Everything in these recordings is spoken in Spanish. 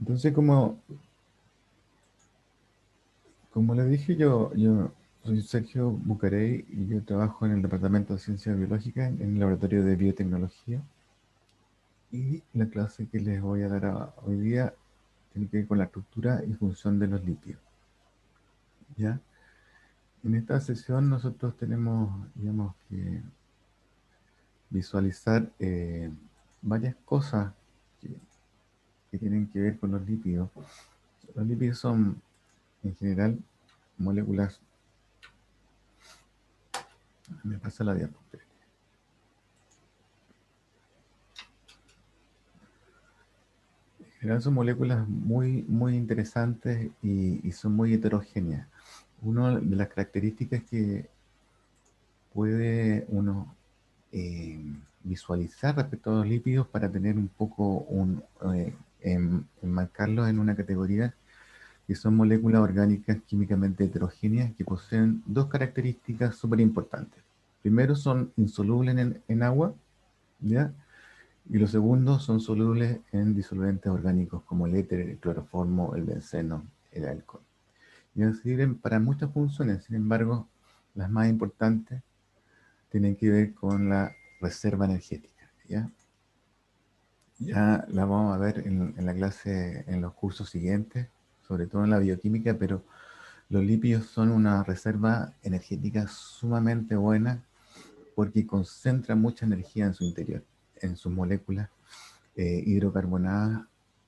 Entonces, como le dije, yo soy Sergio Bucarey y yo trabajo en el Departamento de Ciencias Biológicas en el Laboratorio de Biotecnología. Y la clase que les voy a dar hoy día tiene que ver con la estructura y función de los lípidos. ¿Ya? En esta sesión nosotros tenemos, digamos, que visualizar varias cosas que, que tienen que ver con los lípidos. Los lípidos son, en general, moléculas. Me pasa la diapositiva. En general son moléculas muy interesantes y son muy heterogéneas. Una de las características que puede uno visualizar respecto a los lípidos para tener un poco enmarcarlos en una categoría que son moléculas orgánicas químicamente heterogéneas que poseen dos características súper importantes. Primero, son insolubles en agua, ¿ya? Y los segundos son solubles en disolventes orgánicos como el éter, el cloroformo, el benceno, el alcohol. Y sirven para muchas funciones, sin embargo, las más importantes tienen que ver con la reserva energética, ¿ya? Ya la vamos a ver en la clase, en los cursos siguientes, sobre todo en la bioquímica, pero los lípidos son una reserva energética sumamente buena porque concentran mucha energía en su interior, en sus moléculas hidrocarbonadas.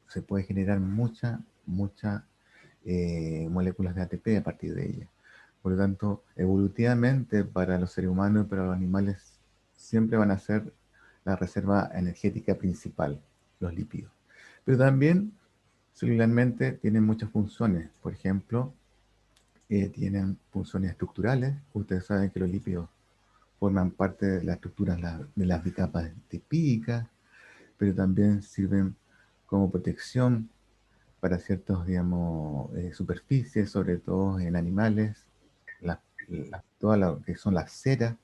Se puede generar mucha moléculas de ATP a partir de ellas. Por lo tanto, evolutivamente para los seres humanos y para los animales siempre van a ser la reserva energética principal, los lípidos. Pero también celularmente tienen muchas funciones. Por ejemplo, tienen funciones estructurales. Ustedes saben que los lípidos forman parte de las estructuras de las bicapas lipídicas, pero también sirven como protección para ciertas, digamos, superficies, sobre todo en animales, todas lo que son las ceras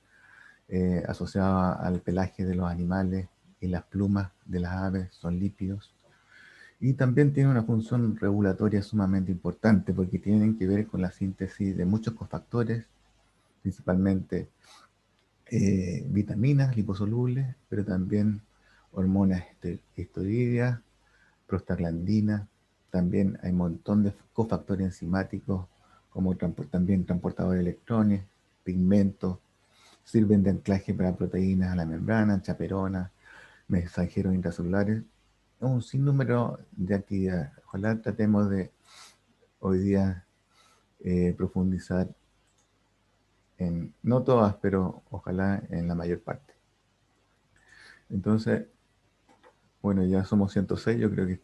asociadas al pelaje de los animales y las plumas de las aves son lípidos. Y también tiene una función regulatoria sumamente importante porque tienen que ver con la síntesis de muchos cofactores, principalmente vitaminas liposolubles, pero también hormonas esteroideas, prostaglandinas. También hay un montón de cofactores enzimáticos, como también transportadores de electrones, pigmentos, sirven de anclaje para proteínas a la membrana, chaperonas, mensajeros intracelulares. Un sinnúmero de actividades. Ojalá tratemos de hoy día profundizar en, no todas, pero ojalá en la mayor parte. Entonces, bueno, ya somos 106, yo creo que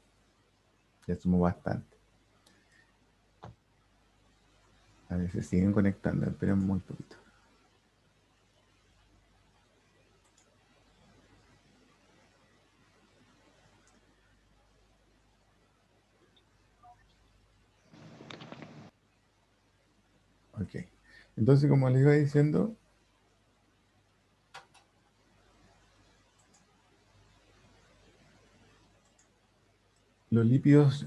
ya somos bastante. A ver, se siguen conectando, esperen muy poquito. Ok. Entonces, como les iba diciendo, los lípidos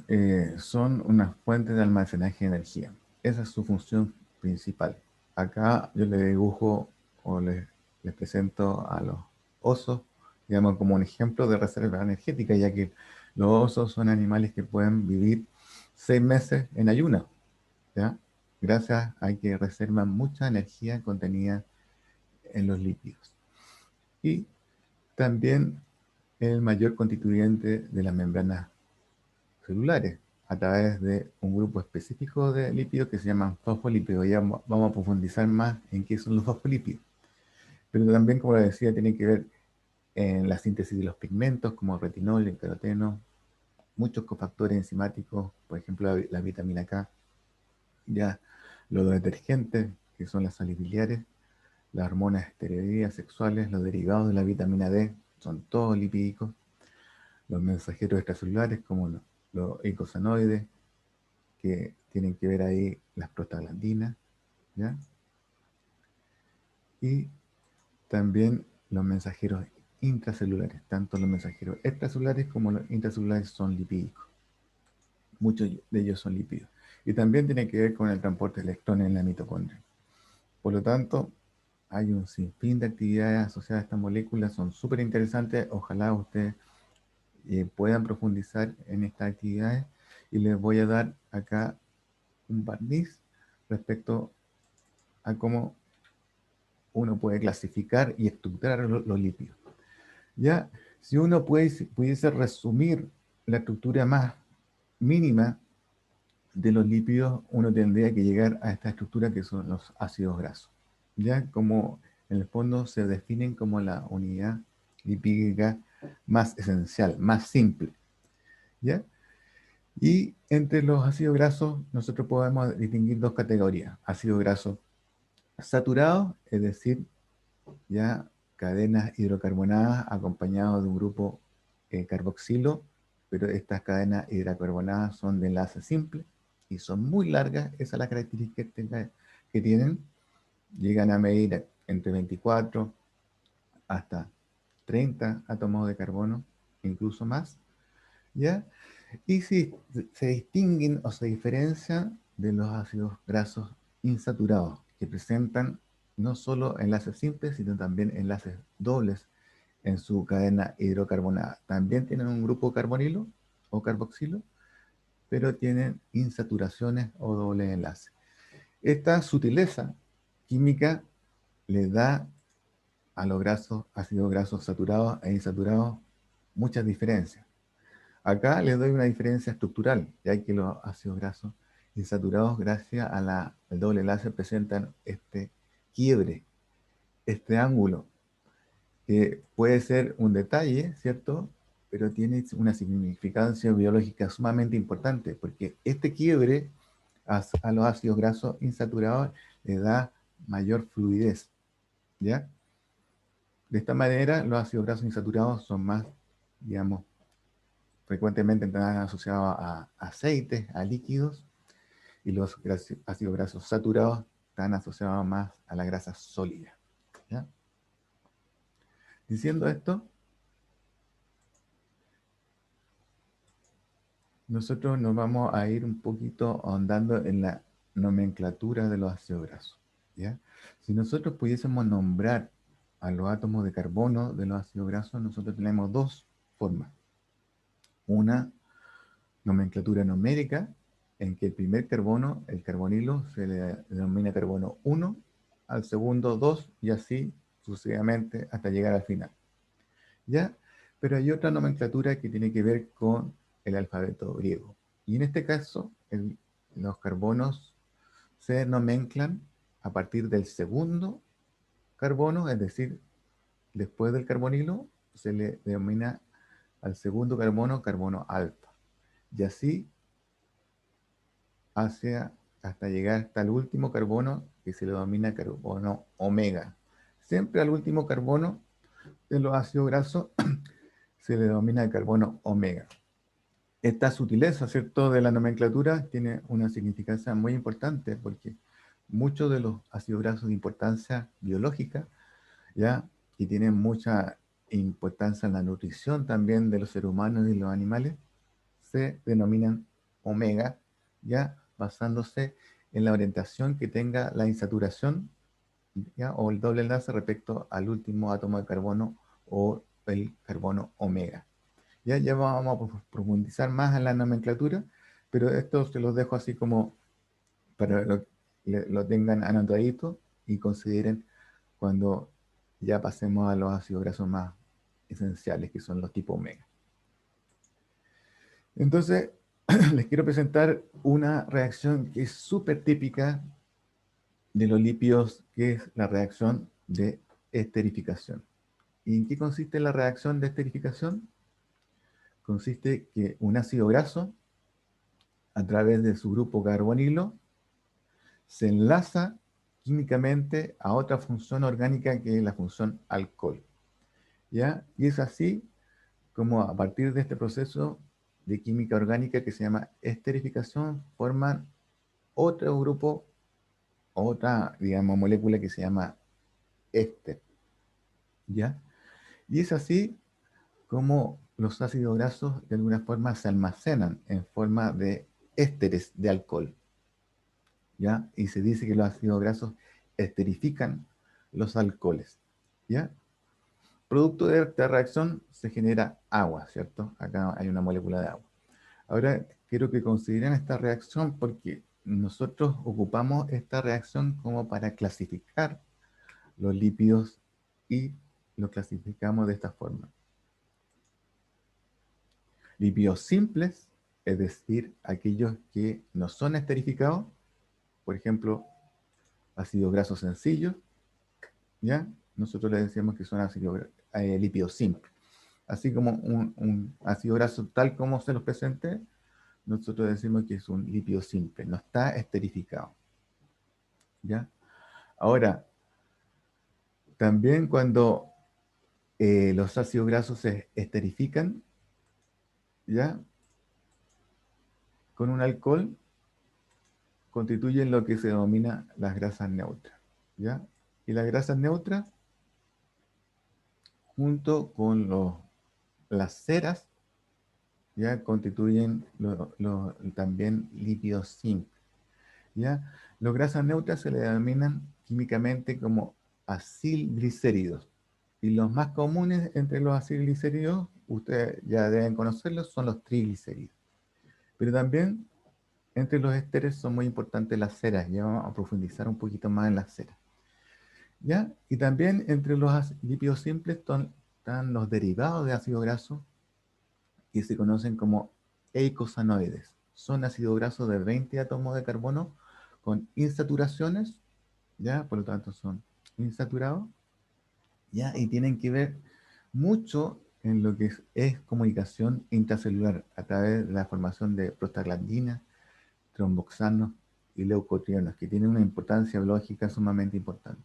son una fuente de almacenaje de energía. Esa es su función principal. Acá yo les dibujo o les presento a los osos, digamos, como un ejemplo de reserva energética, ya que los osos son animales que pueden vivir 6 meses en ayunas, ¿ya? Gracias a que reservan mucha energía contenida en los lípidos. Y también el mayor constituyente de las membranas celulares a través de un grupo específico de lípidos que se llaman fosfolípidos. Ya vamos a profundizar más en qué son los fosfolípidos. Pero también, como les decía, tiene que ver en la síntesis de los pigmentos como el retinol, el caroteno, muchos cofactores enzimáticos, por ejemplo, la vitamina K, ya los detergentes, que son las sales biliares, las hormonas esteroideas sexuales, los derivados de la vitamina D, son todos lipídicos, los mensajeros extracelulares como los eicosanoides, que tienen que ver ahí las prostaglandinas, ¿ya? Y también los mensajeros intracelulares, tanto los mensajeros extracelulares como los intracelulares son lipídicos. muchos de ellos son lípidos. Y también tiene que ver con el transporte de electrones en la mitocondria. Por lo tanto, hay un sinfín de actividades asociadas a estas moléculas, son súper interesantes. Ojalá ustedes puedan profundizar en estas actividades y les voy a dar acá un barniz respecto a cómo uno puede clasificar y estructurar los lípidos. Ya, si uno pudiese resumir la estructura más mínima de los lípidos, uno tendría que llegar a esta estructura que son los ácidos grasos. Ya, como en el fondo se definen como la unidad lipídica más esencial, más simple. ¿Ya? Y entre los ácidos grasos nosotros podemos distinguir dos categorías: ácidos grasos saturados, es decir, ya cadenas hidrocarbonadas acompañadas de un grupo carboxilo, pero estas cadenas hidrocarbonadas son de enlace simple y son muy largas. Esa es la característica que tienen. Llegan a medir entre 24 hasta 30 átomos de carbono, incluso más, ¿ya? Y si se distinguen o se diferencian de los ácidos grasos insaturados, que presentan no solo enlaces simples, sino también enlaces dobles en su cadena hidrocarbonada. También tienen un grupo carbonilo o carboxilo, pero tienen insaturaciones o doble enlace. Esta sutileza química le da a los ácidos grasos saturados e insaturados muchas diferencias. Acá les doy una diferencia estructural, ya que los ácidos grasos insaturados, gracias al doble enlace, presentan este quiebre, este ángulo, que puede ser un detalle, ¿cierto? Pero tiene una significancia biológica sumamente importante, porque este quiebre a los ácidos grasos insaturados le da mayor fluidez, ¿ya? De esta manera, los ácidos grasos insaturados son más, digamos, frecuentemente están asociados a aceites, a líquidos, y los ácidos grasos saturados están asociados más a la grasa sólida. ¿Ya? Diciendo esto, nosotros nos vamos a ir un poquito ahondando en la nomenclatura de los ácidos grasos. ¿Ya? Si nosotros pudiésemos nombrar a los átomos de carbono de los ácidos grasos, nosotros tenemos dos formas. Una nomenclatura numérica, en que el primer carbono, el carbonilo, se le denomina carbono 1, al segundo 2 y así sucesivamente hasta llegar al final. ¿Ya? Pero hay otra nomenclatura que tiene que ver con el alfabeto griego. Y en este caso, los carbonos se nomenclan a partir del segundo carbono, es decir, después del carbonilo, se le denomina al segundo carbono, carbono alfa. Y así hacia hasta llegar hasta el último carbono, que se le denomina carbono omega. Siempre al último carbono de los ácidos grasos se le denomina el carbono omega. Esta sutileza, ¿cierto?, de la nomenclatura tiene una significancia muy importante, porque muchos de los ácidos grasos de importancia biológica, ¿ya?, y tienen mucha importancia en la nutrición también de los seres humanos y los animales, se denominan omega, ya basándose en la orientación que tenga la insaturación, ¿ya?, o el doble enlace respecto al último átomo de carbono o el carbono omega. Ya vamos a profundizar más en la nomenclatura, pero esto se los dejo así como para lo tengan anotadito y consideren cuando ya pasemos a los ácidos grasos más esenciales, que son los tipo omega. Entonces, les quiero presentar una reacción que es súper típica de los lípidos, que es la reacción de esterificación. ¿Y en qué consiste la reacción de esterificación? Consiste que un ácido graso, a través de su grupo carbonilo, se enlaza químicamente a otra función orgánica que es la función alcohol. ¿Ya? Y es así como a partir de este proceso de química orgánica que se llama esterificación, forman otro grupo, otra, digamos, molécula que se llama éster. ¿Ya? Y es así como los ácidos grasos de alguna forma se almacenan en forma de ésteres de alcohol, ¿ya? Y se dice que los ácidos grasos esterifican los alcoholes, ¿ya? Producto de esta reacción se genera agua, ¿cierto? Acá hay una molécula de agua. Ahora quiero que consideren esta reacción porque nosotros ocupamos esta reacción como para clasificar los lípidos y los clasificamos de esta forma. Lípidos simples, es decir, aquellos que no son esterificados, por ejemplo, ácidos grasos sencillos, ¿ya? Nosotros le decimos que son lípidos simples. Así como un ácido graso tal como se los presenté, nosotros decimos que es un lípido simple, no está esterificado, ¿ya? Ahora, también cuando los ácidos grasos se esterifican, ¿ya? Con un alcohol, constituyen lo que se denomina las grasas neutras, ¿ya? Y las grasas neutras, junto con las ceras, ya constituyen también lípidos simples, ¿ya? Los grasas neutras se le denominan químicamente como acilglicéridos. Y los más comunes entre los acilglicéridos, ustedes ya deben conocerlos, son los triglicéridos. Pero también entre los ésteres son muy importantes las ceras. Ya vamos a profundizar un poquito más en las ceras, ¿ya? Y también entre los lípidos simples están los derivados de ácido graso que se conocen como eicosanoides. Son ácidos grasos de 20 átomos de carbono con insaturaciones, ¿ya? Por lo tanto son insaturados, ¿ya? Y tienen que ver mucho en lo que es comunicación intracelular a través de la formación de prostaglandinas, tromboxanos y leucotrienos, que tienen una importancia biológica sumamente importante.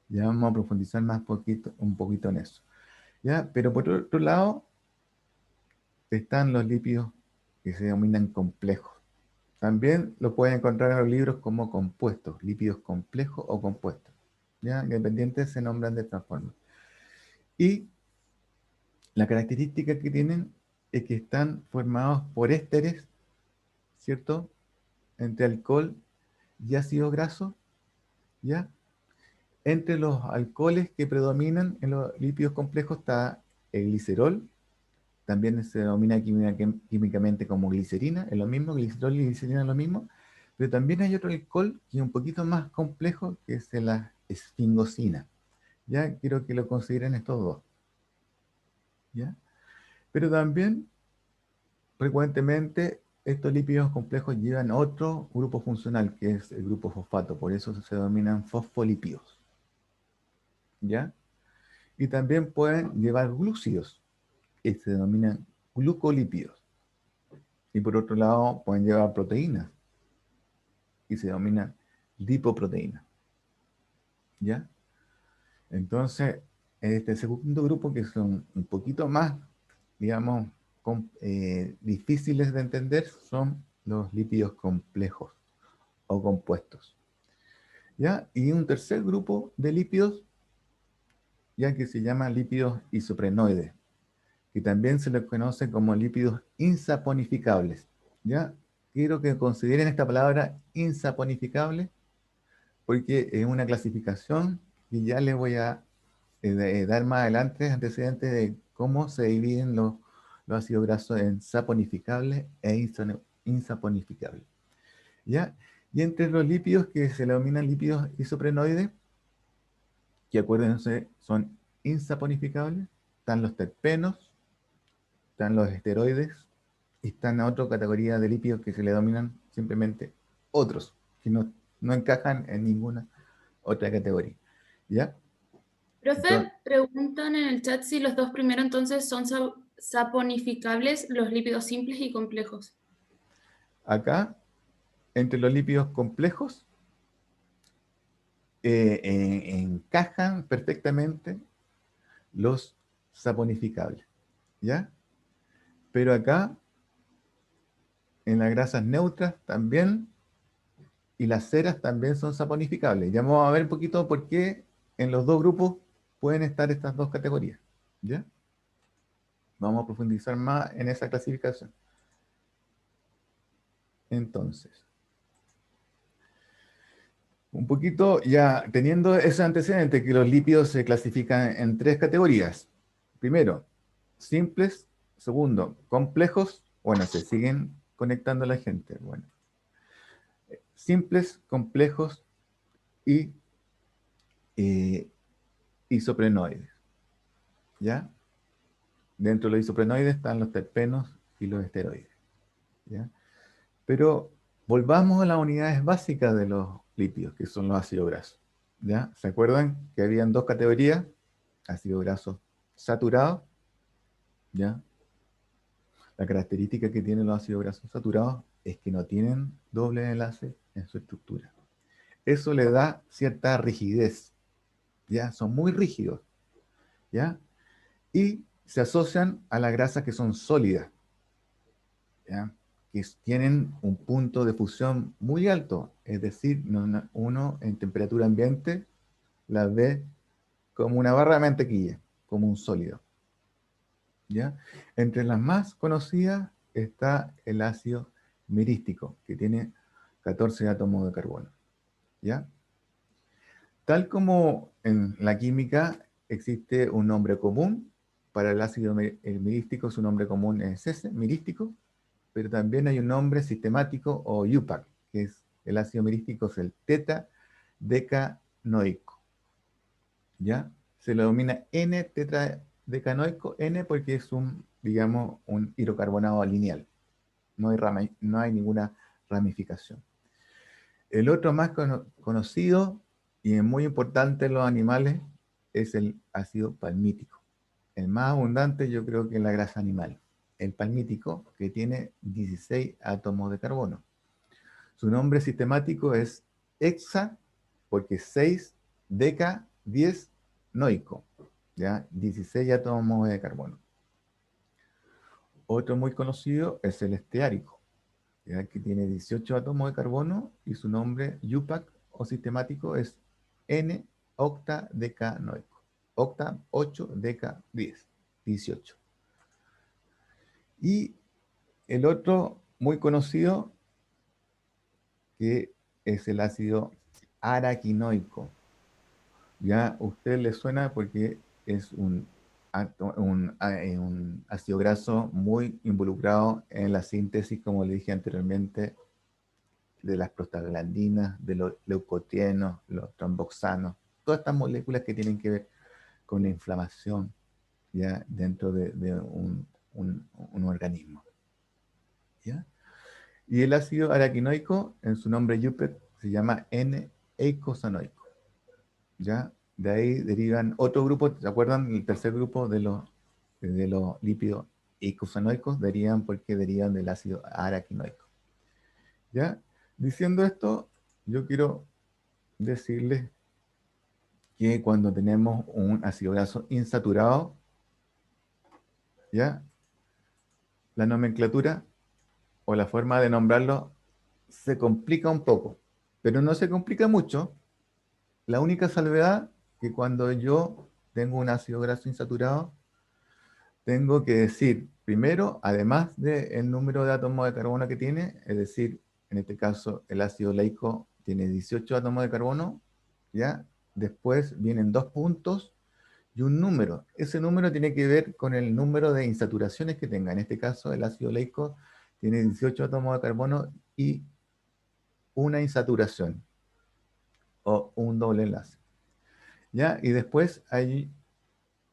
Ya vamos a profundizar un poquito en eso, ¿ya? Pero por otro lado, están los lípidos que se denominan complejos. También lo pueden encontrar en los libros como compuestos, lípidos complejos o compuestos, ¿ya? Independientes se nombran de esta forma. Y la característica que tienen es que están formados por ésteres, ¿cierto? Entre alcohol y ácido graso, ¿ya? Entre los alcoholes que predominan en los lípidos complejos está el glicerol, también se denomina químicamente como glicerina, es lo mismo, glicerol y glicerina es lo mismo, pero también hay otro alcohol que es un poquito más complejo, que es la esfingosina. Ya quiero que lo consideren estos dos, ¿ya? Pero también, frecuentemente, estos lípidos complejos llevan otro grupo funcional, que es el grupo fosfato, por eso se denominan fosfolípidos, ¿ya? Y también pueden llevar glúcidos, que se denominan glucolípidos. Y por otro lado, pueden llevar proteínas, y se denominan lipoproteínas, ¿ya? Entonces, este segundo grupo, que son un poquito más, digamos, difíciles de entender, son los lípidos complejos o compuestos, ¿ya? Y un tercer grupo de lípidos, ya que se llama lípidos isoprenoides, que también se les conoce como lípidos insaponificables, ¿ya? Quiero que consideren esta palabra insaponificable porque es una clasificación que ya les voy a dar más adelante antecedentes de cómo se dividen los ácidos grasos en saponificables e insaponificables, ¿ya? Y entre los lípidos que se denominan lípidos isoprenoides, que acuérdense son insaponificables, están los terpenos, están los esteroides, y están a otra categoría de lípidos que se le denominan simplemente otros, que no encajan en ninguna otra categoría, ¿ya? Profe, Entonces, preguntan en el chat si los dos primeros entonces son saponificables, los lípidos simples y complejos. acá, entre los lípidos complejos, encajan perfectamente los saponificables, ¿ya? Pero acá, en las grasas neutras también, y las ceras también son saponificables. Ya vamos a ver un poquito por qué en los dos grupos pueden estar estas dos categorías, ¿ya? Vamos a profundizar más en esa clasificación. Entonces, un poquito ya teniendo ese antecedente que los lípidos se clasifican en tres categorías. Primero, simples. Segundo, complejos. Bueno, se siguen conectando la gente. Bueno, simples, complejos y isoprenoides. ¿Ya? Dentro de los isoprenoides están los terpenos y los esteroides. ¿Ya? Pero volvamos a las unidades básicas de los lípidos, que son los ácidos grasos. ¿Ya? ¿Se acuerdan que habían dos categorías? Ácidos grasos saturados. ¿Ya? La característica que tienen los ácidos grasos saturados es que no tienen doble enlace en su estructura. Eso le da cierta rigidez. ¿Ya? Son muy rígidos. ¿Ya? Y se asocian a las grasas que son sólidas. ¿Ya? Que tienen un punto de fusión muy alto, es decir, uno en temperatura ambiente la ve como una barra de mantequilla, como un sólido. ¿Ya? Entre las más conocidas está el ácido mirístico, que tiene 14 átomos de carbono. ¿Ya? Tal como en la química existe un nombre común para el ácido mirístico, su nombre común es ese, mirístico, pero también hay un nombre sistemático o IUPAC, que es el ácido mirístico, es el tetadecanoico. ¿Ya? Se lo denomina N-tetadecanoico, N porque es un, digamos, un hidrocarbonado lineal. No hay ninguna ramificación. El otro más conocido y es muy importante en los animales es el ácido palmítico. El más abundante yo creo que es la grasa animal. El palmítico, que tiene 16 átomos de carbono. Su nombre sistemático es hexa, porque 6, deca, 10, noico. ¿Ya? 16 átomos de carbono. Otro muy conocido es el esteárico, ¿ya? Que tiene 18 átomos de carbono y su nombre IUPAC o sistemático es N-octadecanoico. Octa, 8, deca, 10, 18. Y el otro muy conocido que es el ácido araquinoico. Ya a usted le suena porque es un ácido graso muy involucrado en la síntesis, como le dije anteriormente, de las prostaglandinas, de los leucotrienos, los tromboxanos, todas estas moléculas que tienen que ver con la inflamación ya dentro de un organismo. ¿Ya? Y el ácido araquinoico, en su nombre IUPAC, se llama N-eicosanoico. ¿Ya? De ahí derivan otro grupo, ¿se acuerdan? El tercer grupo de los lípidos eicosanoicos derivan del ácido araquinoico. ¿Ya? Diciendo esto, yo quiero decirles que cuando tenemos un ácido graso insaturado, ¿ya? La nomenclatura o la forma de nombrarlo se complica un poco, pero no se complica mucho. La única salvedad que cuando yo tengo un ácido graso insaturado, tengo que decir, primero, además del número de átomos de carbono que tiene, es decir, en este caso el ácido leico tiene 18 átomos de carbono, ¿ya? Después vienen dos puntos y un número. Ese número tiene que ver con el número de insaturaciones que tenga. En este caso, el ácido leico tiene 18 átomos de carbono y una insaturación o un doble enlace. ¿Ya? Y después hay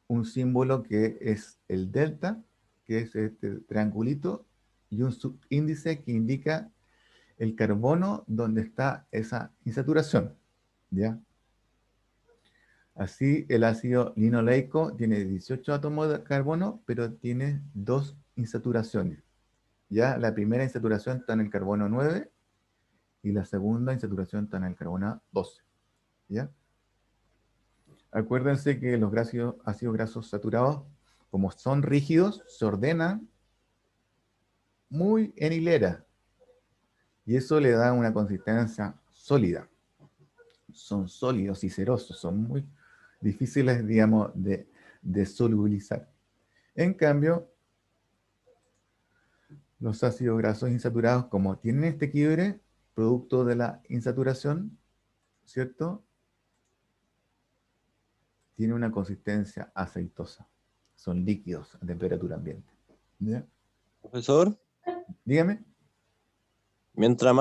un símbolo que es el delta, que es este triangulito, y un subíndice que indica el carbono donde está esa insaturación. ¿Ya? Así, el ácido linoleico tiene 18 átomos de carbono, pero tiene dos insaturaciones. ¿Ya? La primera insaturación está en el carbono 9 y la segunda insaturación está en el carbono 12. ¿Ya? Acuérdense que los ácidos grasos saturados, como son rígidos, se ordenan muy en hilera y eso le da una consistencia sólida. Son sólidos y cerosos, son muy difíciles, digamos, de solubilizar. En cambio, Los ácidos grasos insaturados, como tienen este quiebre, producto de la insaturación, ¿cierto? Tienen una consistencia aceitosa. Son líquidos a temperatura ambiente. ¿Ya? Profesor, Dígame. mientras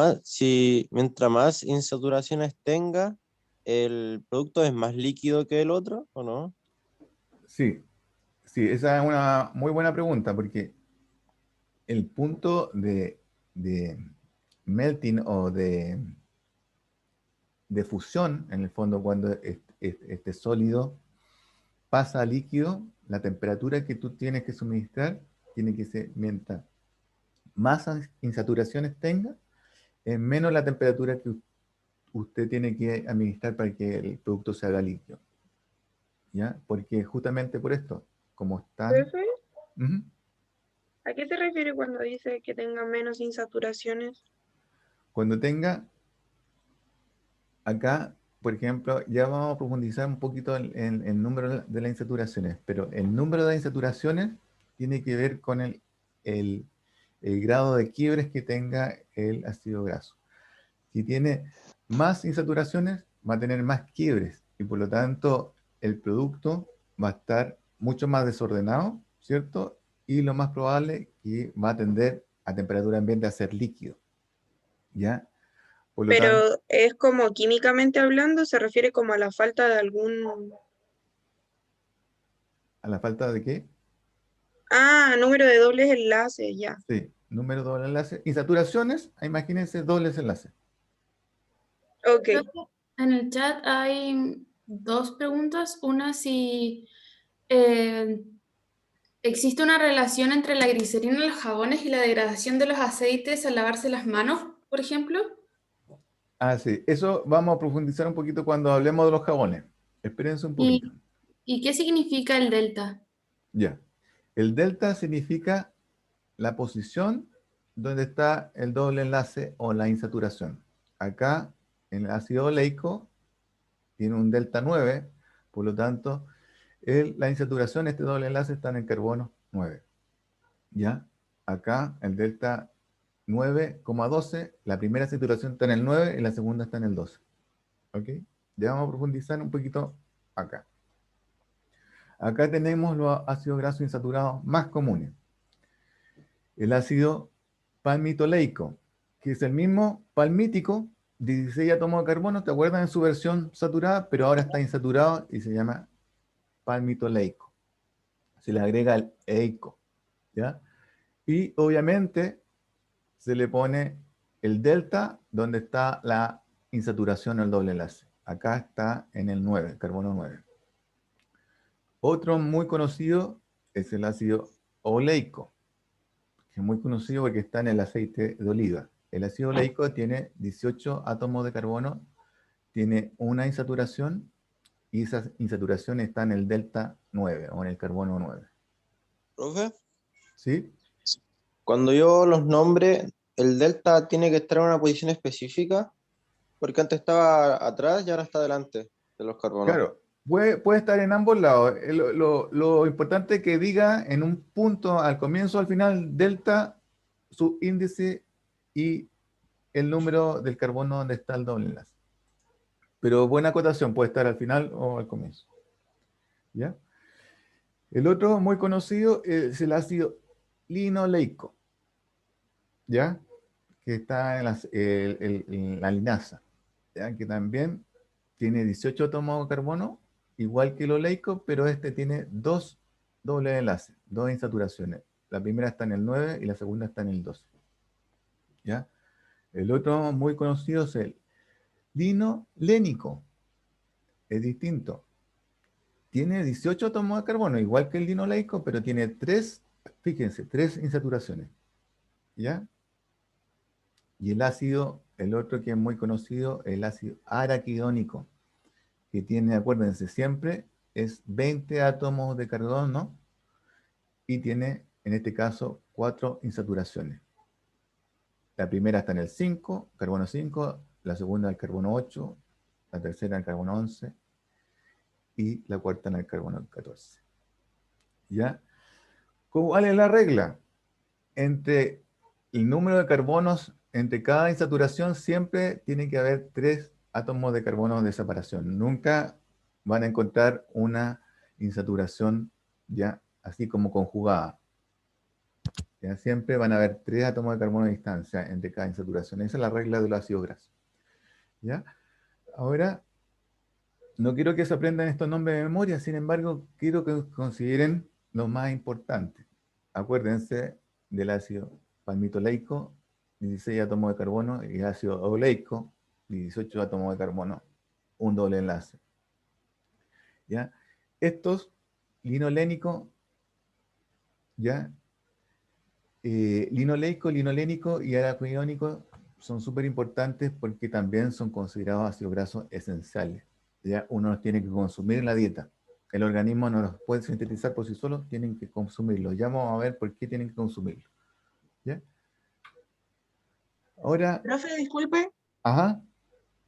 más insaturaciones tenga, ¿el producto es más líquido que el otro o no? Sí, sí, esa es una muy buena pregunta, porque el punto de melting o de fusión, en el fondo, cuando este sólido pasa a líquido, la temperatura que tú tienes que suministrar tiene que ser, mientras más insaturaciones tenga, es menos la temperatura que usted tiene que administrar para que el producto se haga líquido. ¿Ya? Porque justamente por esto, como están... Profe, Ujú. ¿a qué se refiere cuando dice que tenga menos insaturaciones? Cuando tenga acá, por ejemplo, ya vamos a profundizar un poquito en el número de las insaturaciones, pero el número de insaturaciones tiene que ver con el, el grado de quiebres que tenga el ácido graso. Si tiene más insaturaciones, va a tener más quiebres y por lo tanto el producto va a estar mucho más desordenado, ¿cierto? Y lo más probable que va a tender a temperatura ambiente a ser líquido, ¿ya? Por lo tanto, Pero es como químicamente hablando, se refiere como a la falta de algún... ¿a la falta de qué? Número de dobles enlaces, ya. Sí, número doble enlace. Insaturaciones, imagínense dobles enlaces. Ok. Creo que en el chat hay dos preguntas. Una, si eh, existe una relación entre la glicerina en los jabones y la degradación de los aceites al lavarse las manos, por ejemplo. Ah, sí, eso vamos a profundizar un poquito cuando hablemos de los jabones. Espérense un poquito. ¿Y, y qué significa el delta? Ya. El delta significa la posición donde está el doble enlace o la insaturación. Acá, en el ácido oleico, tiene un delta 9, por lo tanto, la insaturación, este doble enlace está en el carbono 9. ¿Ya? Acá, el delta 9,12, la primera saturación está en el 9 y la segunda está en el 12. ¿Ok? Ya vamos a profundizar un poquito acá. Acá tenemos los ácidos grasos insaturados más comunes. El ácido palmitoleico, que es el mismo palmítico, 16 átomos de carbono, ¿te acuerdas en su versión saturada? Pero ahora está insaturado y se llama palmitoleico. Se le agrega el eico, ¿ya? Y obviamente se le pone el delta donde está la insaturación o el doble enlace. Acá está en el 9, carbono 9. Otro muy conocido es el ácido oleico, que es muy conocido porque está en el aceite de oliva. El ácido oleico tiene 18 átomos de carbono, tiene una insaturación y esa insaturación está en el delta 9 o en el carbono 9. Profe, ¿Sí? cuando yo los nombre, ¿el delta tiene que estar en una posición específica? Porque antes estaba atrás y ahora está delante de los carbonos. Claro, puede estar en ambos lados. Lo importante es que diga en un punto al comienzo o al final delta, su índice y el número del carbono donde está el doble enlace. Pero buena acotación, puede estar al final o al comienzo. ¿Ya? El otro muy conocido es el ácido linoleico, ¿ya? Que está en la linasa, ¿ya? Que también tiene 18 átomos de carbono, igual que el oleico, pero este tiene dos dobles enlaces, dos insaturaciones. La primera está en el 9 y la segunda está en el 12. ¿Ya? El otro muy conocido es el linolénico. Es distinto. Tiene 18 átomos de carbono, igual que el linoleico, pero tiene tres, fíjense, tres insaturaciones. ¿Ya? Y el ácido, el otro que es muy conocido, el ácido araquidónico, que tiene, acuérdense, siempre es 20 átomos de carbono y tiene, en este caso, cuatro insaturaciones. La primera está en el 5, carbono 5, la segunda en el carbono 8, la tercera en el carbono 11 y la cuarta en el carbono 14. ¿Ya? ¿Cuál es la regla? Entre el número de carbonos entre cada insaturación siempre tiene que haber 3 átomos de carbono de separación. Nunca van a encontrar una insaturación ya así como conjugada. ¿Ya? Siempre van a haber 3 átomos de carbono de distancia entre cada insaturación. Esa es la regla de los ácidos grasos. ¿Ya? Ahora, no quiero que se aprendan estos nombres de memoria, sin embargo, quiero que consideren lo más importante. Acuérdense del ácido palmitoleico, 16 átomos de carbono, y ácido oleico, 18 átomos de carbono, un doble enlace. ¿Ya? Estos, linolénico, ¿ya? Linoleico, linolénico y araquiónico son súper importantes porque también son considerados ácidos grasos esenciales. ¿Ya? Uno los tiene que consumir en la dieta. El organismo no los puede sintetizar por sí solo, tienen que consumirlos. Ya vamos a ver por qué tienen que consumirlos. ¿Ya? Ahora, Profe, disculpe, ajá,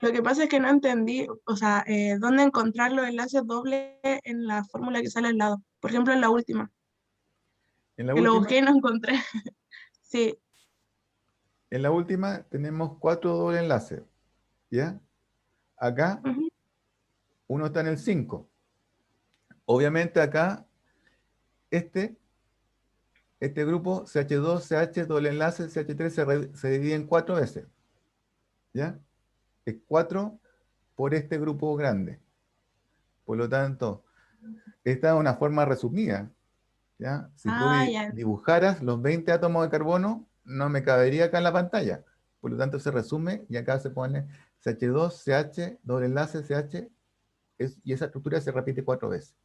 lo que pasa es que no entendí, o sea, dónde encontrar los enlaces dobles en la fórmula que sale al lado. Por ejemplo, en la última, en la que lo última, busqué y no encontré. Sí. tenemos 4 dobles enlaces. ¿Ya? Acá, Ujú. uno está en el 5. Obviamente acá, este grupo CH2, CH, doble enlace, CH3 se divide en 4 veces. ¿Ya? Es 4 por este grupo grande. Por lo tanto, esta es una forma resumida. ¿Ya? Si tú Ah, ya. dibujaras los 20 átomos de carbono, no me cabería acá en la pantalla. Por lo tanto, se resume y acá se pone CH2, CH, doble enlace, CH, y esa estructura se repite 4 veces.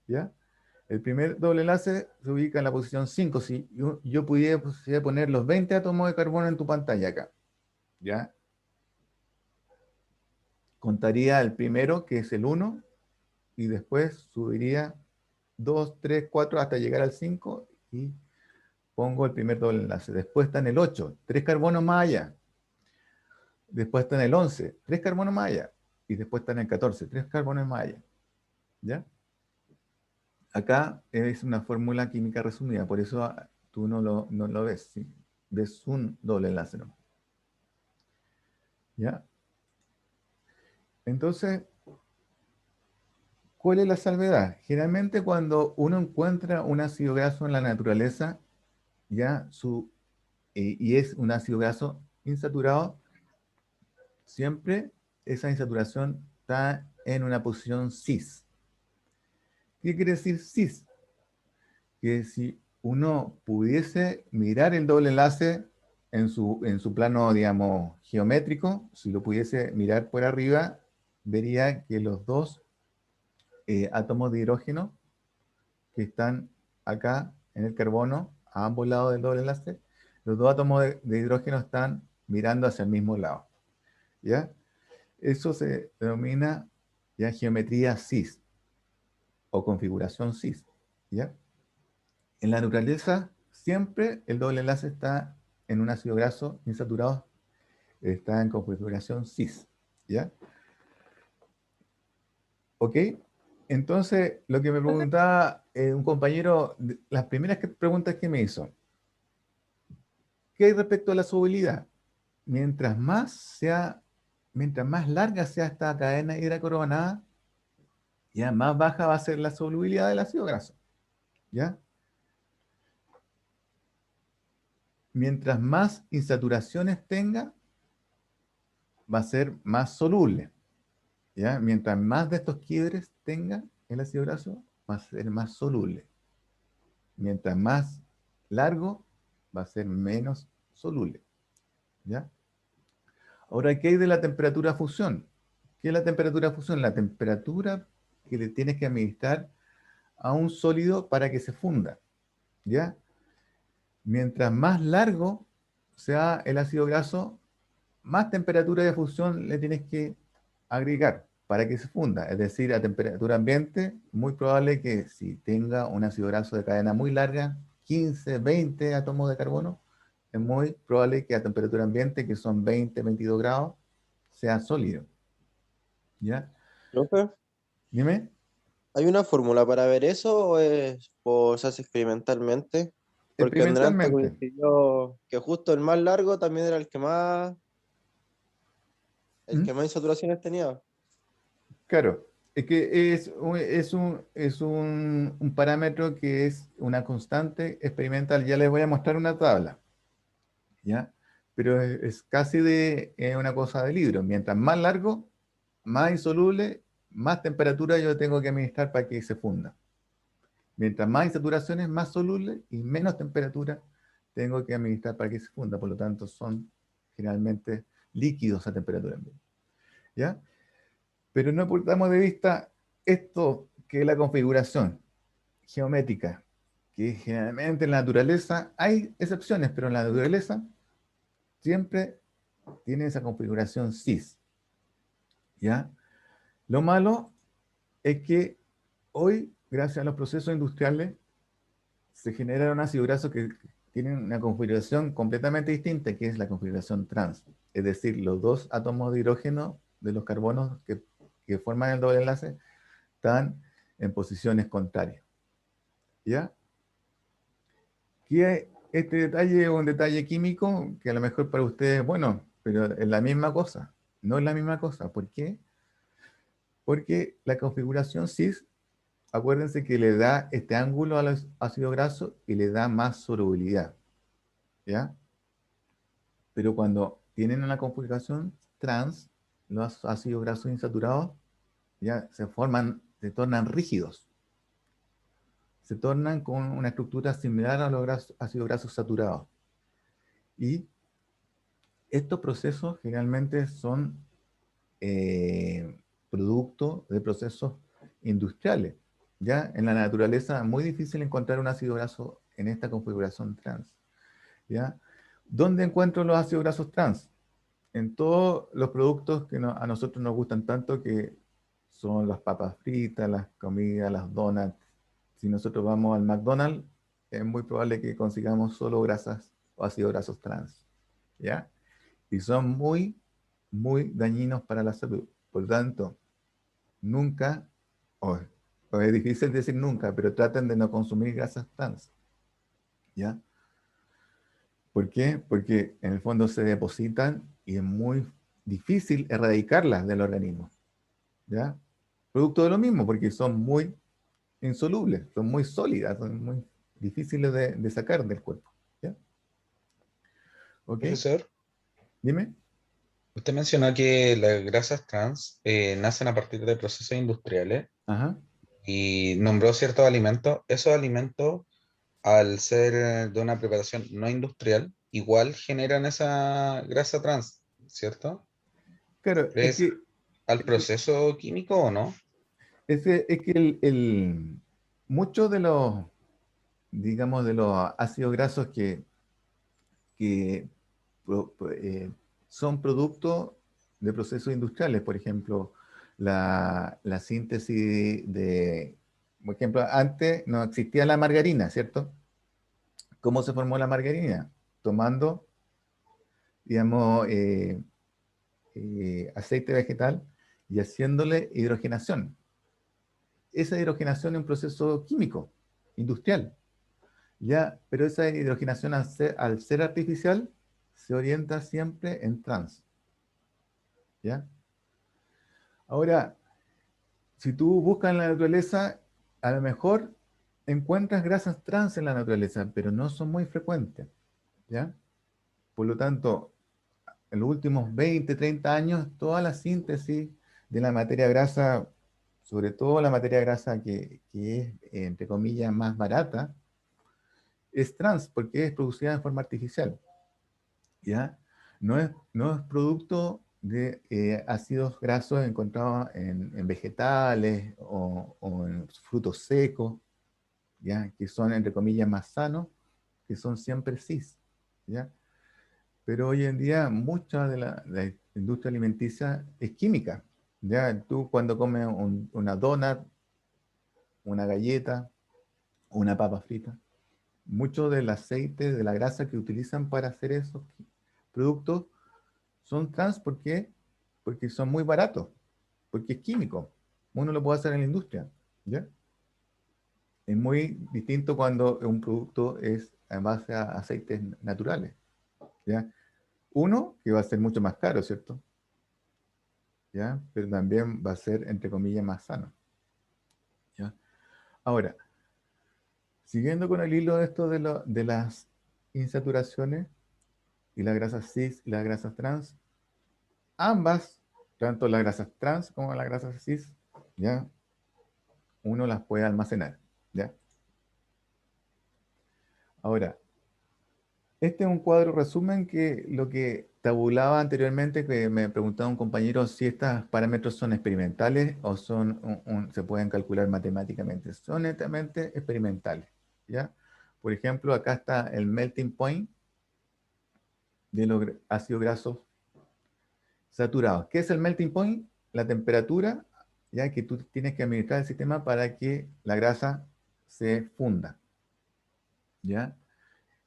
¿Ya? El primer doble enlace se ubica en la posición 5. Si yo pudiera poner los 20 átomos de carbono en tu pantalla acá, ¿ya? Contaría el primero, que es el 1, y después subiría 2, 3, 4 hasta llegar al 5 y pongo el primer doble enlace. Después está en el 8, 3 carbonos más allá. Después está en el 11, 3 carbonos más allá. Y después está en el 14, 3 carbonos más allá. ¿Ya? Acá es una fórmula química resumida, por eso tú no lo ves, ¿sí? Ves un doble enlace, ¿no? ¿Ya? Entonces, ¿cuál es la salvedad? Generalmente cuando uno encuentra un ácido graso en la naturaleza, ya y es un ácido graso insaturado, siempre esa insaturación está en una posición cis. ¿Qué quiere decir cis? Que si uno pudiese mirar el doble enlace en su plano, digamos, geométrico, si lo pudiese mirar por arriba, vería que los dos átomos de hidrógeno que están acá en el carbono, a ambos lados del doble enlace, los dos átomos de hidrógeno están mirando hacia el mismo lado. ¿Ya? Eso se denomina ya geometría cis o configuración cis. ¿Ya? En la naturaleza, siempre el doble enlace está en un ácido graso insaturado, está en configuración cis. ¿Ya? ¿Ok? Entonces, lo que me preguntaba un compañero, las primeras preguntas que me hizo, ¿qué hay respecto a la solubilidad? Mientras mientras más larga sea esta cadena hidrocarbonada, ya más baja va a ser la solubilidad del ácido graso. ¿Ya? Mientras más insaturaciones tenga, va a ser más soluble. ¿Ya? Mientras más de estos quiebres tenga el ácido graso, va a ser más soluble. Mientras más largo, va a ser menos soluble. ¿Ya? Ahora, ¿qué hay de la temperatura de fusión? ¿Qué es la temperatura de fusión? La temperatura que le tienes que administrar a un sólido para que se funda. ¿Ya? Mientras más largo sea el ácido graso, más temperatura de fusión le tienes que agregar para que se funda. Es decir, a temperatura ambiente, muy probable que si tenga un ácido graso de cadena muy larga, 15, 20 átomos de carbono, es muy probable que a temperatura ambiente, que son 20, 22 grados, sea sólido. ¿Ya? Profe, Dime. ¿hay una fórmula para ver eso o se hace experimentalmente? Porque en delante experimentalmente. coincidió que justo el más largo también era el que ¿Mm? más insaturaciones tenía. Claro, es que un parámetro que es una constante experimental. Ya les voy a mostrar una tabla, ¿ya? Pero es casi una cosa de libro. Mientras más largo, más insoluble, más temperatura yo tengo que administrar para que se funda. Mientras más insaturaciones, más soluble y menos temperatura tengo que administrar para que se funda. Por lo tanto, son generalmente líquidos a temperatura ambiente, ¿ya? Pero no perdamos de vista esto que es la configuración geométrica, que generalmente en la naturaleza hay excepciones, pero en la naturaleza siempre tiene esa configuración cis, ¿ya? Lo malo es que hoy, gracias a los procesos industriales, se generan ácidos grasos que tienen una configuración completamente distinta, que es la configuración trans. Es decir, los dos átomos de hidrógeno de los carbonos que forman el doble enlace están en posiciones contrarias. ¿Ya? Que este detalle es un detalle químico que a lo mejor para ustedes, bueno, pero es la misma cosa. No es la misma cosa. ¿Por qué? Porque la configuración cis, acuérdense que le da este ángulo a los ácidos grasos y le da más solubilidad. ¿Ya? Pero cuando tienen una configuración trans, los ácidos grasos insaturados ya se tornan rígidos. Se tornan con una estructura similar a los ácidos grasos saturados. Y estos procesos generalmente son producto de procesos industriales. Ya en la naturaleza es muy difícil encontrar un ácido graso en esta configuración trans. ¿Ya? ¿Dónde encuentro los ácidos grasos trans? En todos los productos que a nosotros nos gustan tanto, que son las papas fritas, las comidas, las donuts. Si nosotros vamos al McDonald's, es muy probable que consigamos solo grasas o ácidos grasos trans. ¿Ya? Y son muy, muy dañinos para la salud. Por lo tanto, nunca, o es difícil decir nunca, pero traten de no consumir grasas trans. ¿Ya? ¿Por qué? Porque en el fondo se depositan y es muy difícil erradicarlas del organismo. ¿Ya? Producto de lo mismo, porque son muy insolubles, son muy sólidas, son muy difíciles de sacar del cuerpo. ¿Ya? ¿Ok? Profesor, Dime. usted mencionó que las grasas trans nacen a partir de procesos industriales Ajá. y nombró ciertos alimentos. Esos alimentos, al ser de una preparación no industrial, igual generan esa grasa trans, ¿cierto? Claro, ¿Es al proceso químico o no? es que muchos de los, digamos, de los ácidos grasos que son producto de procesos industriales, por ejemplo, la síntesis por ejemplo, antes no existía la margarina, ¿cierto? ¿Cómo se formó la margarina? Tomando, digamos, aceite vegetal y haciéndole hidrogenación. Esa hidrogenación es un proceso químico, industrial, ¿ya? Pero esa hidrogenación al ser artificial se orienta siempre en trans, ¿ya? Ahora, si tú buscas en la naturaleza, a lo mejor encuentras grasas trans en la naturaleza, pero no son muy frecuentes, ¿ya? Por lo tanto, en los últimos 20, 30 años, toda la síntesis de la materia grasa, sobre todo la materia grasa que es, entre comillas, más barata, es trans porque es producida en forma artificial, ¿ya? No es producto de ácidos grasos encontrados en vegetales o en frutos secos, ¿ya? Que son, entre comillas, más sanos, que son siempre cis, ¿ya? Pero hoy en día mucha de la industria alimenticia es química, ¿ya? Tú cuando comes una donut, una galleta, una papa frita, mucho del aceite, de la grasa que utilizan para hacer esos productos son trans. ¿Por qué? Porque son muy baratos, porque es químico. Uno lo puede hacer en la industria, ¿ya? Es muy distinto cuando un producto es en base a aceites naturales, ¿ya? Uno, que va a ser mucho más caro, ¿cierto? ¿Ya? Pero también va a ser, entre comillas, más sano, ¿ya? Ahora, siguiendo con el hilo de esto de las insaturaciones y las grasas cis y las grasas trans, ambas, tanto las grasas trans como las grasas cis, ¿ya? Uno las puede almacenar, ¿ya? Ahora, este es un cuadro resumen que lo que tabulaba anteriormente, que me preguntaba un compañero si estos parámetros son experimentales o son se pueden calcular matemáticamente. Son netamente experimentales, ¿ya? Por ejemplo, acá está el melting point de los ácidos grasos saturados. ¿Qué es el melting point? La temperatura, ya que tú tienes que administrar el sistema para que la grasa se funda, ¿ya?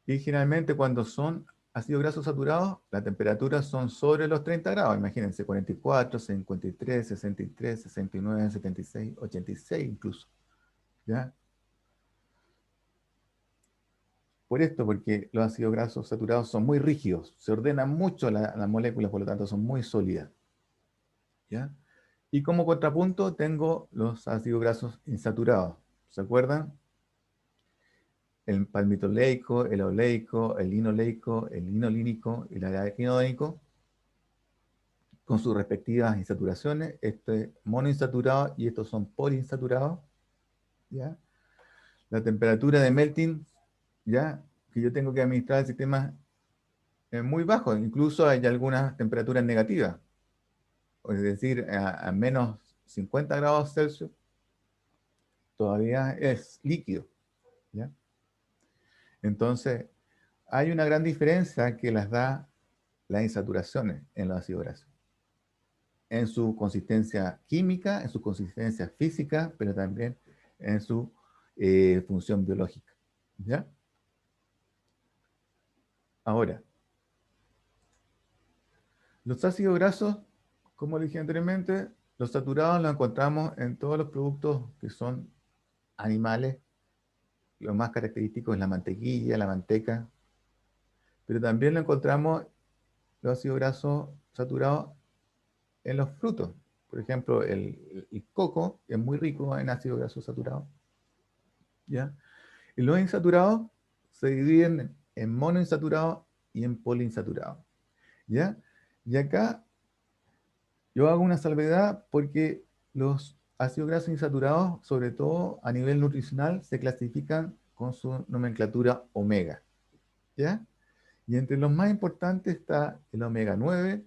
Y generalmente cuando son ácidos grasos saturados, las temperaturas son sobre los 30 grados. Imagínense, 44, 53, 63, 69, 76, 86 incluso, ¿ya? Por esto, porque los ácidos grasos saturados son muy rígidos, se ordenan mucho las moléculas, por lo tanto son muy sólidas, ¿ya? Y como contrapunto tengo los ácidos grasos insaturados. ¿Se acuerdan? El palmitoleico, el oleico, el linoleico, el linolínico y el araquidónico, con sus respectivas insaturaciones. Este monoinsaturado y estos son poliinsaturados, ¿ya? La temperatura de melting, ¿ya? Que yo tengo que administrar el sistema es muy bajo, incluso hay algunas temperaturas negativas, es decir, a menos 50 grados Celsius todavía es líquido, ¿ya? Entonces, hay una gran diferencia que las da las insaturaciones en los ácidos grasos, en su consistencia química, en su consistencia física, pero también en su función biológica, ¿ya? Ahora, los ácidos grasos, como dije anteriormente, los saturados los encontramos en todos los productos que son animales. Lo más característico es la mantequilla, la manteca, pero también lo encontramos los ácidos grasos saturados en los frutos. Por ejemplo, el coco es muy rico en ácido graso saturado, ¿ya? Y los insaturados se dividen en monoinsaturados y en poliinsaturados, ¿ya? Y acá yo hago una salvedad porque los ácidos grasos insaturados, sobre todo a nivel nutricional, se clasifican con su nomenclatura omega, ¿ya? Y entre los más importantes está el omega 9,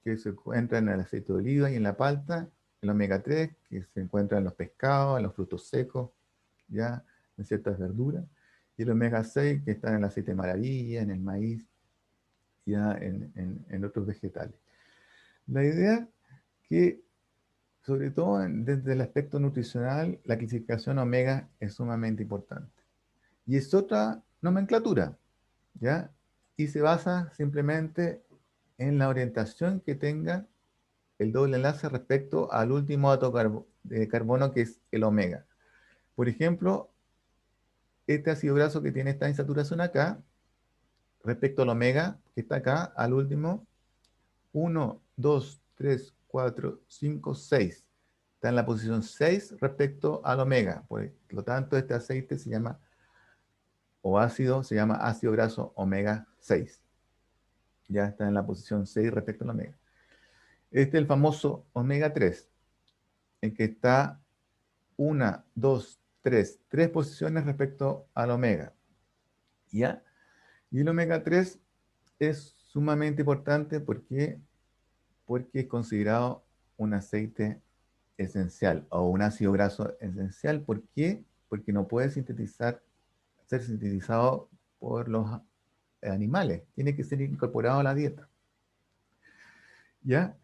que se encuentra en el aceite de oliva y en la palta, el omega 3, que se encuentra en los pescados, en los frutos secos, ya en ciertas verduras, y el omega 6, que está en el aceite de maravilla, en el maíz, ya en otros vegetales. La idea que, sobre todo desde el aspecto nutricional, la clasificación omega es sumamente importante. Y es otra nomenclatura, ¿ya? Y se basa simplemente en la orientación que tenga el doble enlace respecto al último átomo de carbono, que es el omega. Por ejemplo, este ácido graso que tiene esta insaturación acá, respecto al omega, que está acá, al último, 1, 2, 3, 4, 5, 6. Está en la posición 6 respecto al omega. Por lo tanto, este aceite se llama, o ácido, se llama ácido graso omega 6. Ya está en la posición 6 respecto al omega. Este es el famoso omega 3, en que está 1, 2, 3 posiciones respecto al omega, ¿ya? Y el omega 3 es sumamente importante porque es considerado un aceite esencial o un ácido graso esencial. ¿Por qué? Porque no puede ser sintetizado por los animales, tiene que ser incorporado a la dieta, ¿ya?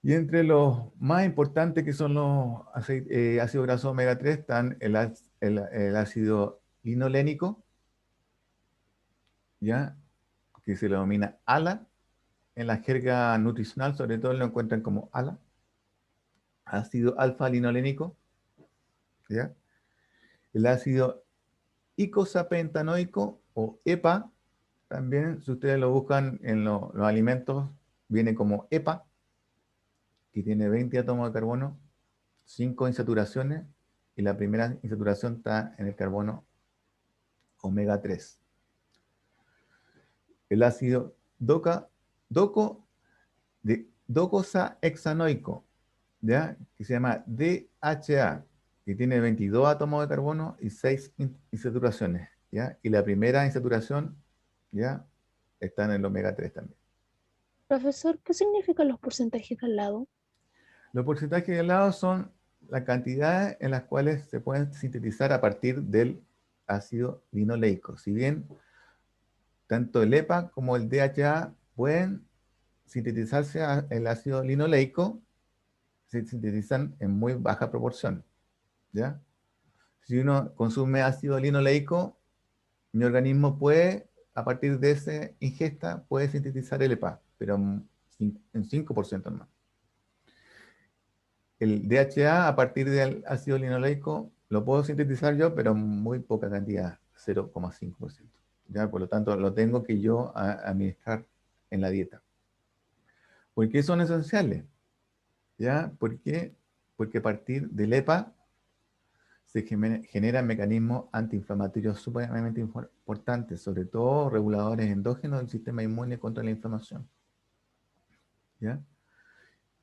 Y entre los más importantes que son los ácidos grasos omega 3 están el ácido linolénico, ¿ya? Que se le denomina ALA. En la jerga nutricional, sobre todo, lo encuentran como ALA, ácido alfa-linolénico, ¿ya? El ácido icosapentanoico o EPA, también si ustedes lo buscan en los alimentos, viene como EPA, que tiene 20 átomos de carbono, 5 insaturaciones, y la primera insaturación está en el carbono omega 3. El ácido docosahexanoico, ¿ya? Que se llama DHA, que tiene 22 átomos de carbono y 6 insaturaciones, ¿ya? Y la primera insaturación, ¿ya? Está en el omega 3 también. Profesor, ¿qué significan los porcentajes de al lado? Los porcentajes de lado son la cantidad en las cuales se pueden sintetizar a partir del ácido linoleico. Si bien tanto el EPA como el DHA pueden sintetizarse el ácido linoleico, se sintetizan en muy baja proporción, ¿ya? Si uno consume ácido linoleico, mi organismo puede, a partir de esa ingesta, puede sintetizar el EPA, pero en 5% más. El DHA, a partir del ácido linoleico, lo puedo sintetizar yo, pero en muy poca cantidad, 0,5%. ¿Ya? Por lo tanto, lo tengo que yo administrar en la dieta. ¿Por qué son esenciales? ¿Ya? ¿Por qué? Porque a partir del EPA se generan mecanismos antiinflamatorios sumamente importantes, sobre todo reguladores endógenos del sistema inmune contra la inflamación. ¿Ya?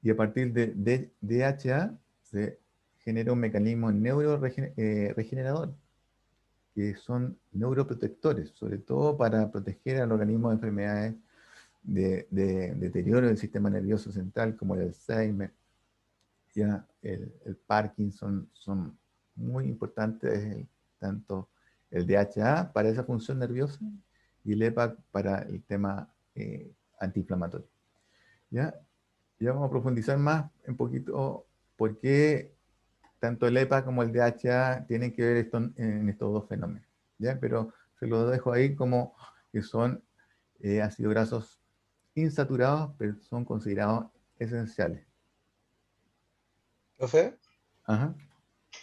Y a partir de DHA se genera un mecanismo neuroregenerador, que son neuroprotectores, sobre todo para proteger al organismo de enfermedades de deterioro del sistema nervioso central, como el Alzheimer, ya el Parkinson, son muy importantes, tanto el DHA para esa función nerviosa y el EPA para el tema antiinflamatorio. ¿Ya? Ya vamos a profundizar más un poquito por qué tanto el EPA como el DHA tienen que ver en estos dos fenómenos, ¿ya? Pero se los dejo ahí como que son ácidos grasos insaturados, pero son considerados esenciales. Profe, Ajá.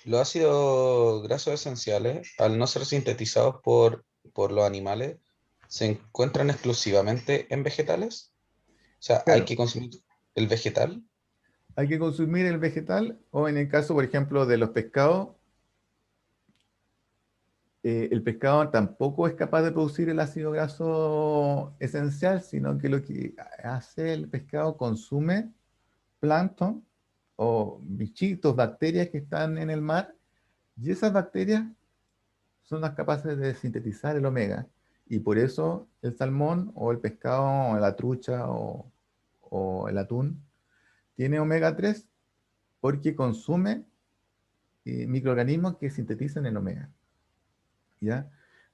los ácidos grasos esenciales, al no ser sintetizados por los animales, ¿se encuentran exclusivamente en vegetales? O sea, hay Claro, que consumir el vegetal. hay que consumir el vegetal o en el caso, por ejemplo, de los pescados, el pescado tampoco es capaz de producir el ácido graso esencial, sino que lo que hace el pescado consume plancton o bichitos, bacterias que están en el mar, y esas bacterias son las capaces de sintetizar el omega, y por eso el salmón o el pescado o la trucha o el atún tiene omega 3 porque consume microorganismos que sintetizan el omega. ¿Ya?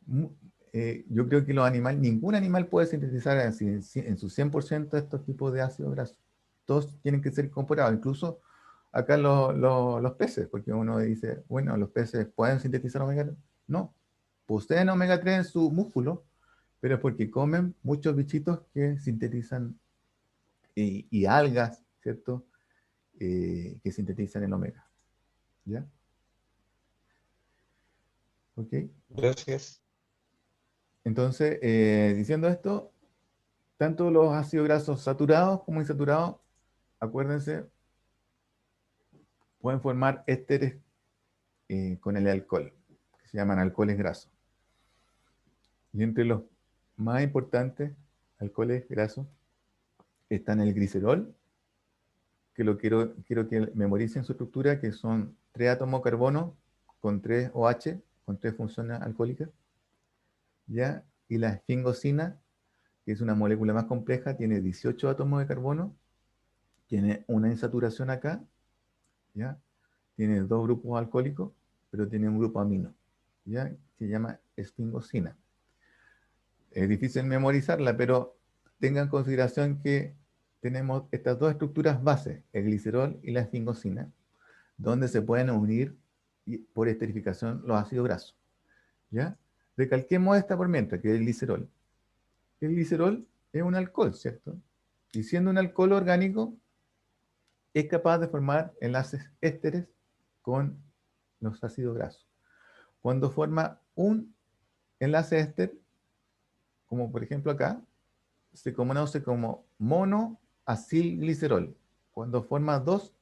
Yo creo que los animales, ningún animal puede sintetizar en su 100% estos tipos de ácidos grasos. Todos tienen que ser incorporados, incluso acá los peces, porque uno dice, bueno, los peces pueden sintetizar omega 3. No, poseen omega 3 en su músculo, pero es porque comen muchos bichitos que sintetizan y algas, ¿cierto? Que sintetizan el omega. ¿Ya? ¿Ok? Gracias. Entonces, diciendo esto, tanto los ácidos grasos saturados como insaturados, acuérdense, pueden formar ésteres con el alcohol, que se llaman alcoholes grasos. Y entre los más importantes alcoholes grasos están el glicerol, que lo quiero que memoricen su estructura, que son 3 átomos de carbono con 3 OH, con 3 funciones alcohólicas, ¿ya? Y la esfingosina, que es una molécula más compleja, tiene 18 átomos de carbono, tiene una insaturación acá, ¿ya? Tiene 2 grupos alcohólicos, pero tiene un grupo amino, ¿ya? Que se llama esfingosina. Es difícil memorizarla, pero tengan en consideración que tenemos estas dos estructuras base, el glicerol y la esfingosina, donde se pueden unir por esterificación los ácidos grasos, ¿ya? Recalquemos esta por mientras, que es el glicerol. El glicerol es un alcohol, ¿cierto? Y siendo un alcohol orgánico, es capaz de formar enlaces ésteres con los ácidos grasos. cuando forma un enlace éster, como por ejemplo acá, se conoce como monoacilglicerol. Cuando forma dos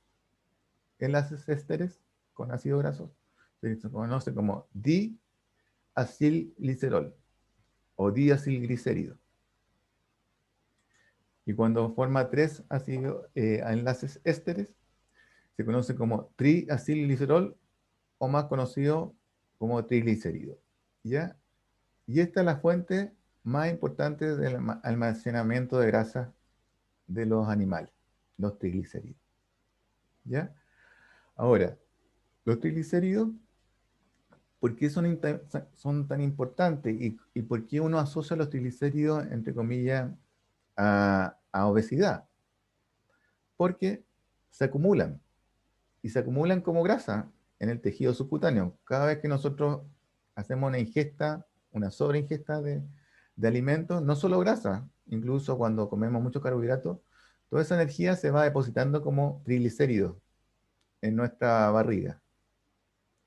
enlaces ésteres con ácido graso, se conoce como diacilglicerol o diacilglicérido. Y cuando forma tres enlaces ésteres, se conoce como triacilglicerol o más conocido como triglicérido. ¿Ya? Y esta es la fuente más importante del almacenamiento de grasa de los animales, los triglicéridos. ¿Ya? Ahora, los triglicéridos, ¿por qué son tan importantes? ¿Y por qué uno asocia los triglicéridos, entre comillas, a obesidad? Porque se acumulan, y se acumulan como grasa en el tejido subcutáneo. Cada vez que nosotros hacemos una ingesta, una sobreingesta de alimentos, no solo grasa, incluso cuando comemos mucho carbohidratos, toda esa energía se va depositando como triglicéridos en nuestra barriga,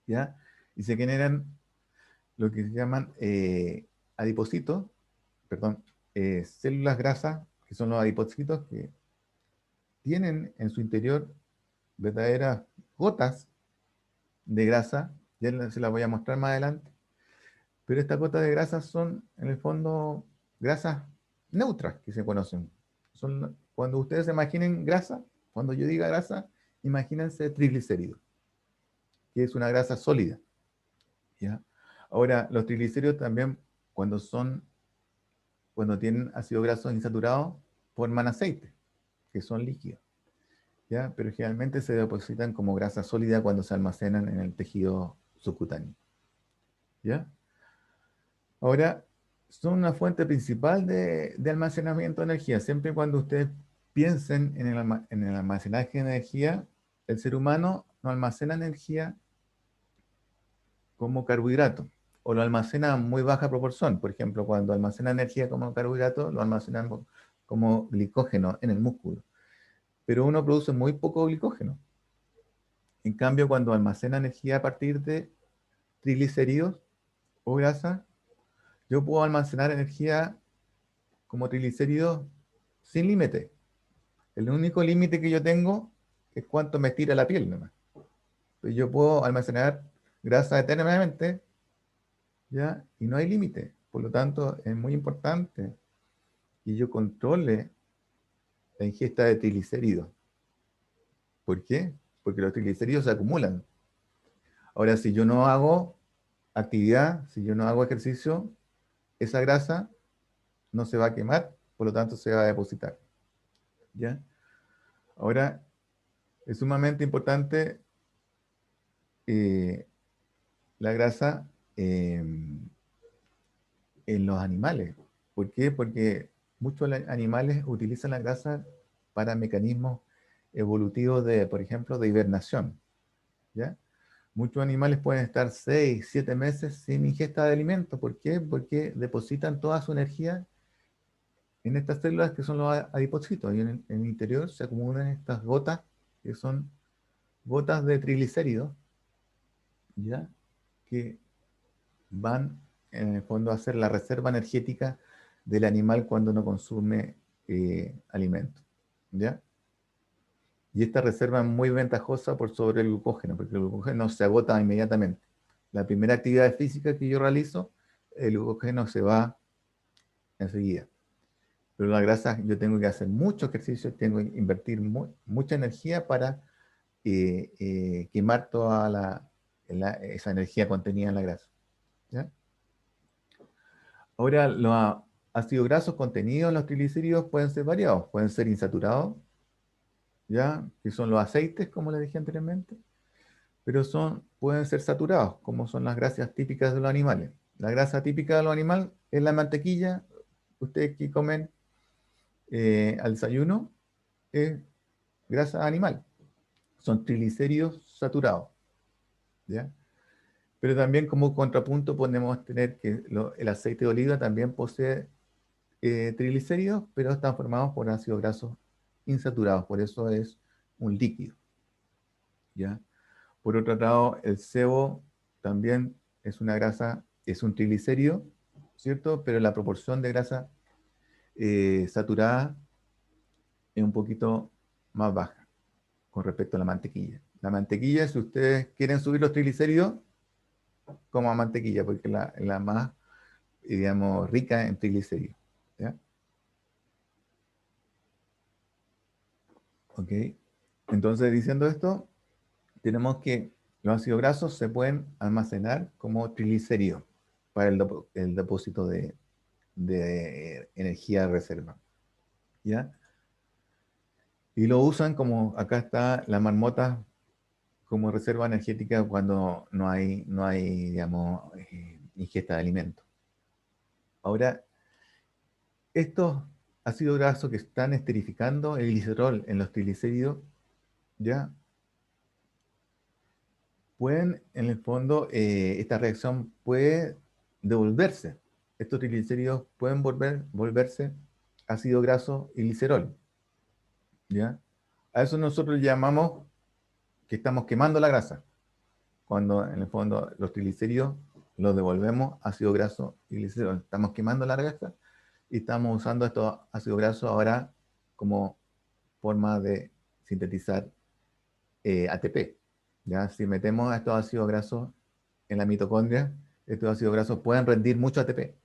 ¿ya? Y se generan lo que se llaman adipocitos, perdón, células grasas, que son los adipocitos, que tienen en su interior verdaderas gotas de grasa, ya se las voy a mostrar más adelante, pero estas gotas de grasa son en el fondo grasas neutras que se conocen. Cuando ustedes se imaginen grasa, cuando yo diga grasa, imagínense triglicéridos, que es una grasa sólida, ¿ya? Ahora, los triglicéridos también, cuando tienen ácidos grasos insaturados, forman aceite, que son líquidos, ¿ya? Pero generalmente se depositan como grasa sólida cuando se almacenan en el tejido subcutáneo, ¿ya? Ahora, son una fuente principal de almacenamiento de energía. Siempre y cuando ustedes piensen en el almacenaje de energía, el ser humano no almacena energía como carbohidrato, o lo almacena en muy baja proporción. Por ejemplo, cuando almacena energía como carbohidrato, lo almacenan como glicógeno en el músculo. Pero uno produce muy poco glicógeno. En cambio, cuando almacena energía a partir de triglicéridos o grasa, yo puedo almacenar energía como triglicéridos sin límite. El único límite que yo tengo es cuánto me estira la piel, nomás. Pues yo puedo almacenar grasa eternamente, ¿ya? Y no hay límite. Por lo tanto, es muy importante que yo controle la ingesta de triglicéridos. ¿Por qué? Porque los triglicéridos se acumulan. Ahora, si yo no hago actividad, si yo no hago ejercicio, esa grasa no se va a quemar, por lo tanto se va a depositar, ¿ya? Ahora, es sumamente importante la grasa en los animales. ¿Por qué? Porque muchos animales utilizan la grasa para mecanismos evolutivos de, por ejemplo, de hibernación, ¿ya? Muchos animales pueden estar 6, 7 meses sin ingesta de alimento. ¿Por qué? Porque depositan toda su energía en estas células que son los adipocitos, y en el interior se acumulan estas gotas, que son gotas de triglicéridos, ¿ya? Que van en el fondo a ser la reserva energética del animal cuando no consume alimento, ¿ya? Y esta reserva es muy ventajosa por sobre el glucógeno, porque el glucógeno se agota inmediatamente. La primera actividad física que yo realizo, el glucógeno se va enseguida. Pero la grasa, yo tengo que hacer mucho ejercicio, tengo que invertir mucha energía para quemar toda esa energía contenida en la grasa, ¿ya? Ahora, los ácidos grasos contenidos en los triglicéridos pueden ser variados, pueden ser insaturados, ¿ya? Que son los aceites, como les dije anteriormente, pero pueden ser saturados, como son las grasas típicas de los animales. La grasa típica de los animales es la mantequilla. Ustedes que comen al desayuno es grasa animal, son triglicéridos saturados, ¿ya? Pero también como contrapunto podemos tener que el aceite de oliva también posee triglicéridos, pero están formados por ácidos grasos insaturados, por eso es un líquido, ¿ya? Por otro lado, el sebo también es una grasa, es un triglicérido, ¿cierto? Pero la proporción de grasa saturada es un poquito más baja con respecto a la mantequilla. La mantequilla, si ustedes quieren subir los triglicéridos, como mantequilla, porque es la más, digamos, rica en triglicéridos. ¿Ya? Ok. Entonces, diciendo esto, tenemos que los ácidos grasos se pueden almacenar como triglicéridos para el depósito de energía de reserva. ¿Ya? Y lo usan como, acá está la marmota como reserva energética cuando no hay digamos, ingesta de alimentos. Ahora, estos ácidos grasos que están esterificando el glicerol en los triglicéridos, ya pueden, en el fondo, esta reacción puede devolverse. Estos triglicéridos pueden volverse ácido graso y glicerol. ¿Ya? A eso nosotros llamamos que estamos quemando la grasa, cuando en el fondo los triglicéridos los devolvemos ácido graso y glicerol. Estamos quemando la grasa y estamos usando estos ácidos grasos ahora como forma de sintetizar ATP. ¿Ya? Si metemos a estos ácidos grasos en la mitocondria, estos ácidos grasos pueden rendir mucho ATP.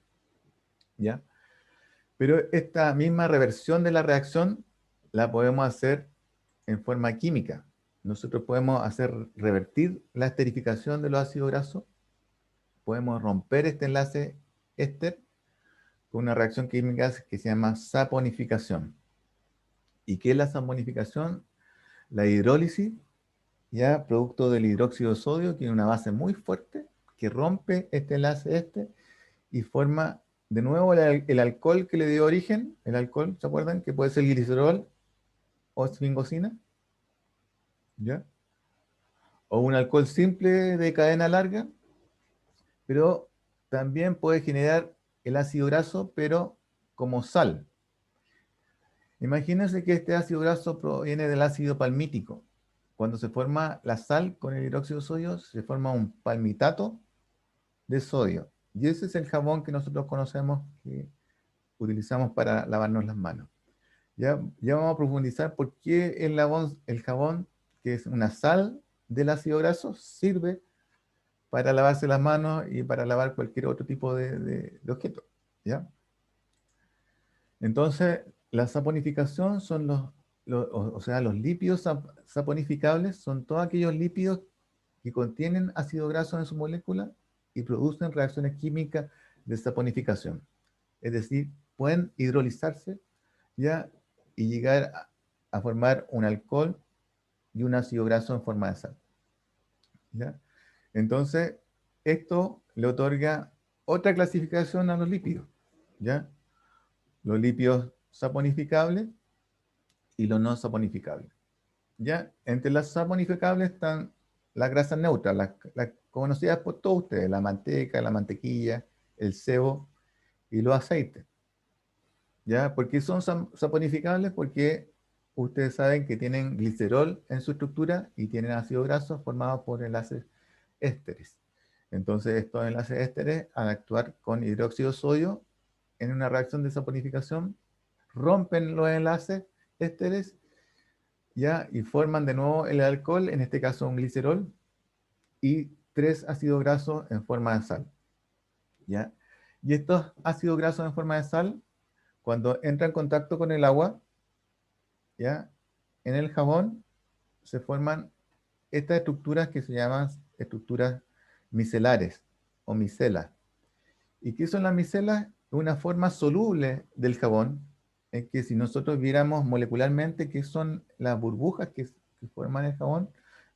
¿Ya? Pero esta misma reversión de la reacción la podemos hacer en forma química. Nosotros podemos hacer revertir la esterificación de los ácidos grasos, podemos romper este enlace éster con una reacción química que se llama saponificación. ¿Y qué es la saponificación? La hidrólisis, ya producto del hidróxido de sodio, que tiene una base muy fuerte, que rompe este enlace éster y forma de nuevo el alcohol que le dio origen, el alcohol, ¿se acuerdan? Que puede ser glicerol o esfingosina, ¿ya? O un alcohol simple de cadena larga, pero también puede generar el ácido graso, pero como sal. Imagínense que este ácido graso proviene del ácido palmítico. Cuando se forma la sal con el hidróxido de sodio, se forma un palmitato de sodio. Y ese es el jabón que nosotros conocemos, que utilizamos para lavarnos las manos. Ya vamos a profundizar por qué el jabón, que es una sal del ácido graso, sirve para lavarse las manos y para lavar cualquier otro tipo de objeto. ¿Ya? Entonces, la saponificación son o sea, los lípidos saponificables son todos aquellos lípidos que contienen ácido graso en su molécula y producen reacciones químicas de saponificación. Es decir, pueden hidrolizarse, ¿ya? Y llegar a formar un alcohol y un ácido graso en forma de sal. ¿Ya? Entonces, esto le otorga otra clasificación a los lípidos, ¿ya? Los lípidos saponificables y los no saponificables. ¿Ya? Entre las saponificables están las grasas neutras, las conocidas por todos ustedes, la manteca, la mantequilla, el sebo y los aceites. ¿Ya? ¿Por qué son saponificables? Porque ustedes saben que tienen glicerol en su estructura y tienen ácido graso formado por enlaces ésteres. Entonces, estos enlaces ésteres, al actuar con hidróxido de sodio en una reacción de saponificación, rompen los enlaces ésteres, ¿ya? Y forman de nuevo el alcohol, en este caso un glicerol, y 3 ácidos grasos en forma de sal. ¿Ya? Y estos ácidos grasos en forma de sal, cuando entran en contacto con el agua, ¿ya? En el jabón se forman estas estructuras que se llaman estructuras micelares o micelas. ¿Y qué son las micelas? Una forma soluble del jabón, en que si nosotros viéramos molecularmente qué son las burbujas que forman el jabón,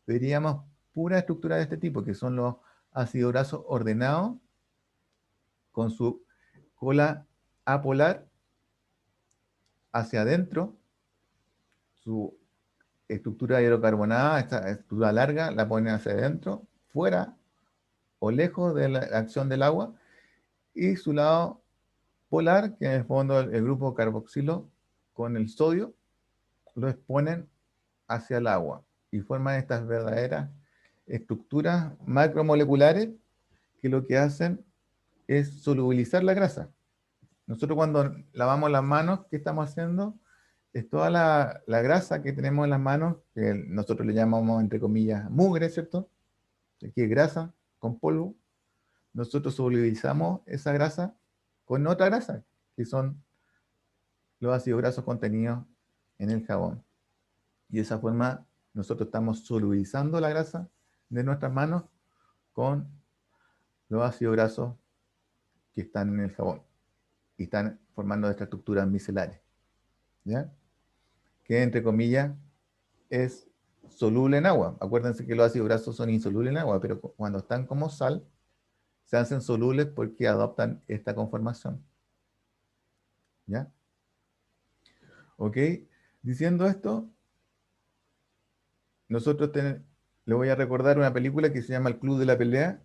veríamos pura estructura de este tipo, que son los ácidos grasos ordenados con su cola apolar hacia adentro, su estructura hidrocarbonada, esta estructura larga, la ponen hacia adentro, fuera o lejos de la acción del agua, y su lado polar, que en el fondo el grupo carboxilo con el sodio, lo exponen hacia el agua y forman estas verdaderas estructuras macromoleculares que lo que hacen es solubilizar la grasa. Nosotros cuando lavamos las manos, ¿qué estamos haciendo? Es toda la grasa que tenemos en las manos, que nosotros le llamamos, entre comillas, mugre, ¿cierto? Aquí es grasa con polvo. Nosotros solubilizamos esa grasa con otra grasa, que son los ácidos grasos contenidos en el jabón. Y de esa forma nosotros estamos solubilizando la grasa de nuestras manos con los ácidos grasos que están en el jabón y están formando estas estructuras micelares, ¿ya? Que entre comillas es soluble en agua. Acuérdense que los ácidos grasos son insolubles en agua, pero cuando están como sal, se hacen solubles porque adoptan esta conformación. ¿Ya? ¿Ok? Diciendo esto, nosotros le voy a recordar una película que se llama El Club de la Pelea.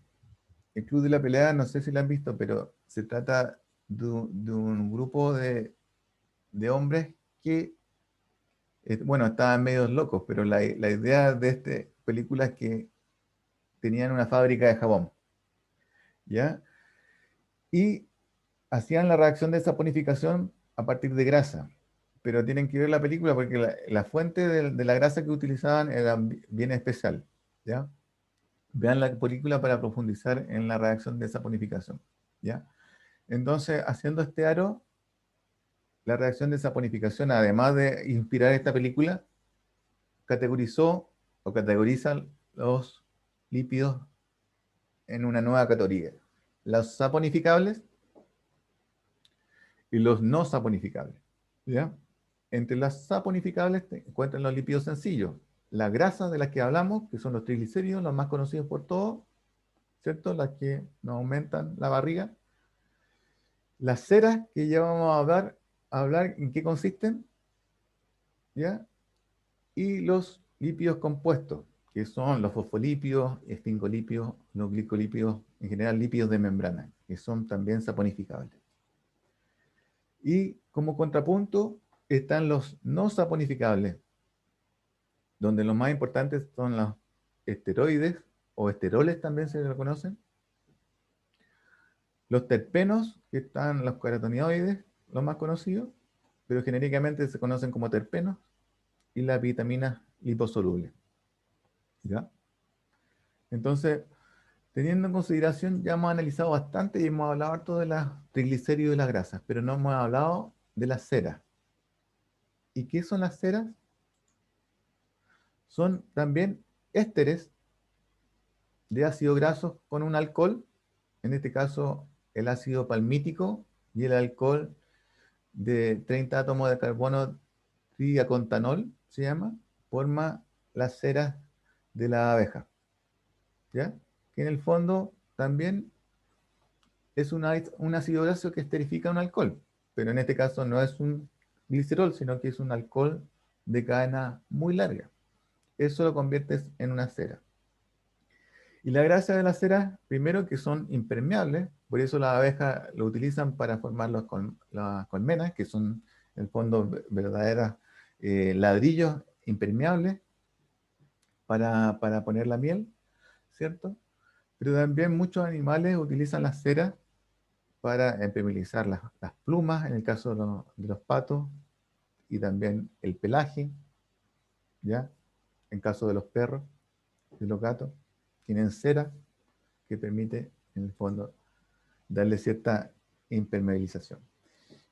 El Club de la Pelea, no sé si la han visto, pero se trata de un grupo de hombres que, bueno, estaban medios locos, pero la idea de esta película es que tenían una fábrica de jabón, ¿ya? Y hacían la reacción de saponificación a partir de grasa. Pero tienen que ver la película porque la fuente de la grasa que utilizaban era bien especial, ¿ya? Vean la película para profundizar en la reacción de saponificación, ¿ya? Entonces, haciendo este aro, la reacción de saponificación, además de inspirar esta película, categorizó o categoriza los lípidos en una nueva categoría. Los saponificables y los no saponificables, ¿ya? Entre las saponificables te encuentran los lípidos sencillos, las grasas de las que hablamos, que son los triglicéridos, los más conocidos por todos, ¿cierto? Las que nos aumentan la barriga. Las ceras, que ya vamos a hablar en qué consisten, ¿ya? Y los lípidos compuestos, que son los fosfolípidos, esfingolípidos, los glicolípidos, en general lípidos de membrana, que son también saponificables. Y como contrapunto están los no saponificables, donde los más importantes son los esteroides, o esteroles también se le conocen, los terpenos, que están los carotenoides, los más conocidos, pero genéricamente se conocen como terpenos, y las vitaminas liposolubles, ¿ya? Entonces, teniendo en consideración, ya hemos analizado bastante y hemos hablado harto de los triglicéridos y las grasas, pero no hemos hablado de las ceras. ¿Y qué son las ceras? Son también ésteres de ácidos grasos con un alcohol, en este caso el ácido palmítico y el alcohol de 30 átomos de carbono triacontanol, se llama, forma las ceras de la abeja, ¿ya? Que en el fondo también es un ácido graso que esterifica un alcohol, pero en este caso no es un glicerol, sino que es un alcohol de cadena muy larga. Eso lo conviertes en una cera. Y la gracia de las ceras, primero que son impermeables, por eso las abejas lo utilizan para formar las colmenas, que son en el fondo verdaderas ladrillos impermeables para poner la miel, ¿cierto? Pero también muchos animales utilizan las ceras para impermeabilizar las plumas, en el caso de los patos, y también el pelaje, ¿ya? En caso de los perros y los gatos, tienen cera que permite, en el fondo, darle cierta impermeabilización.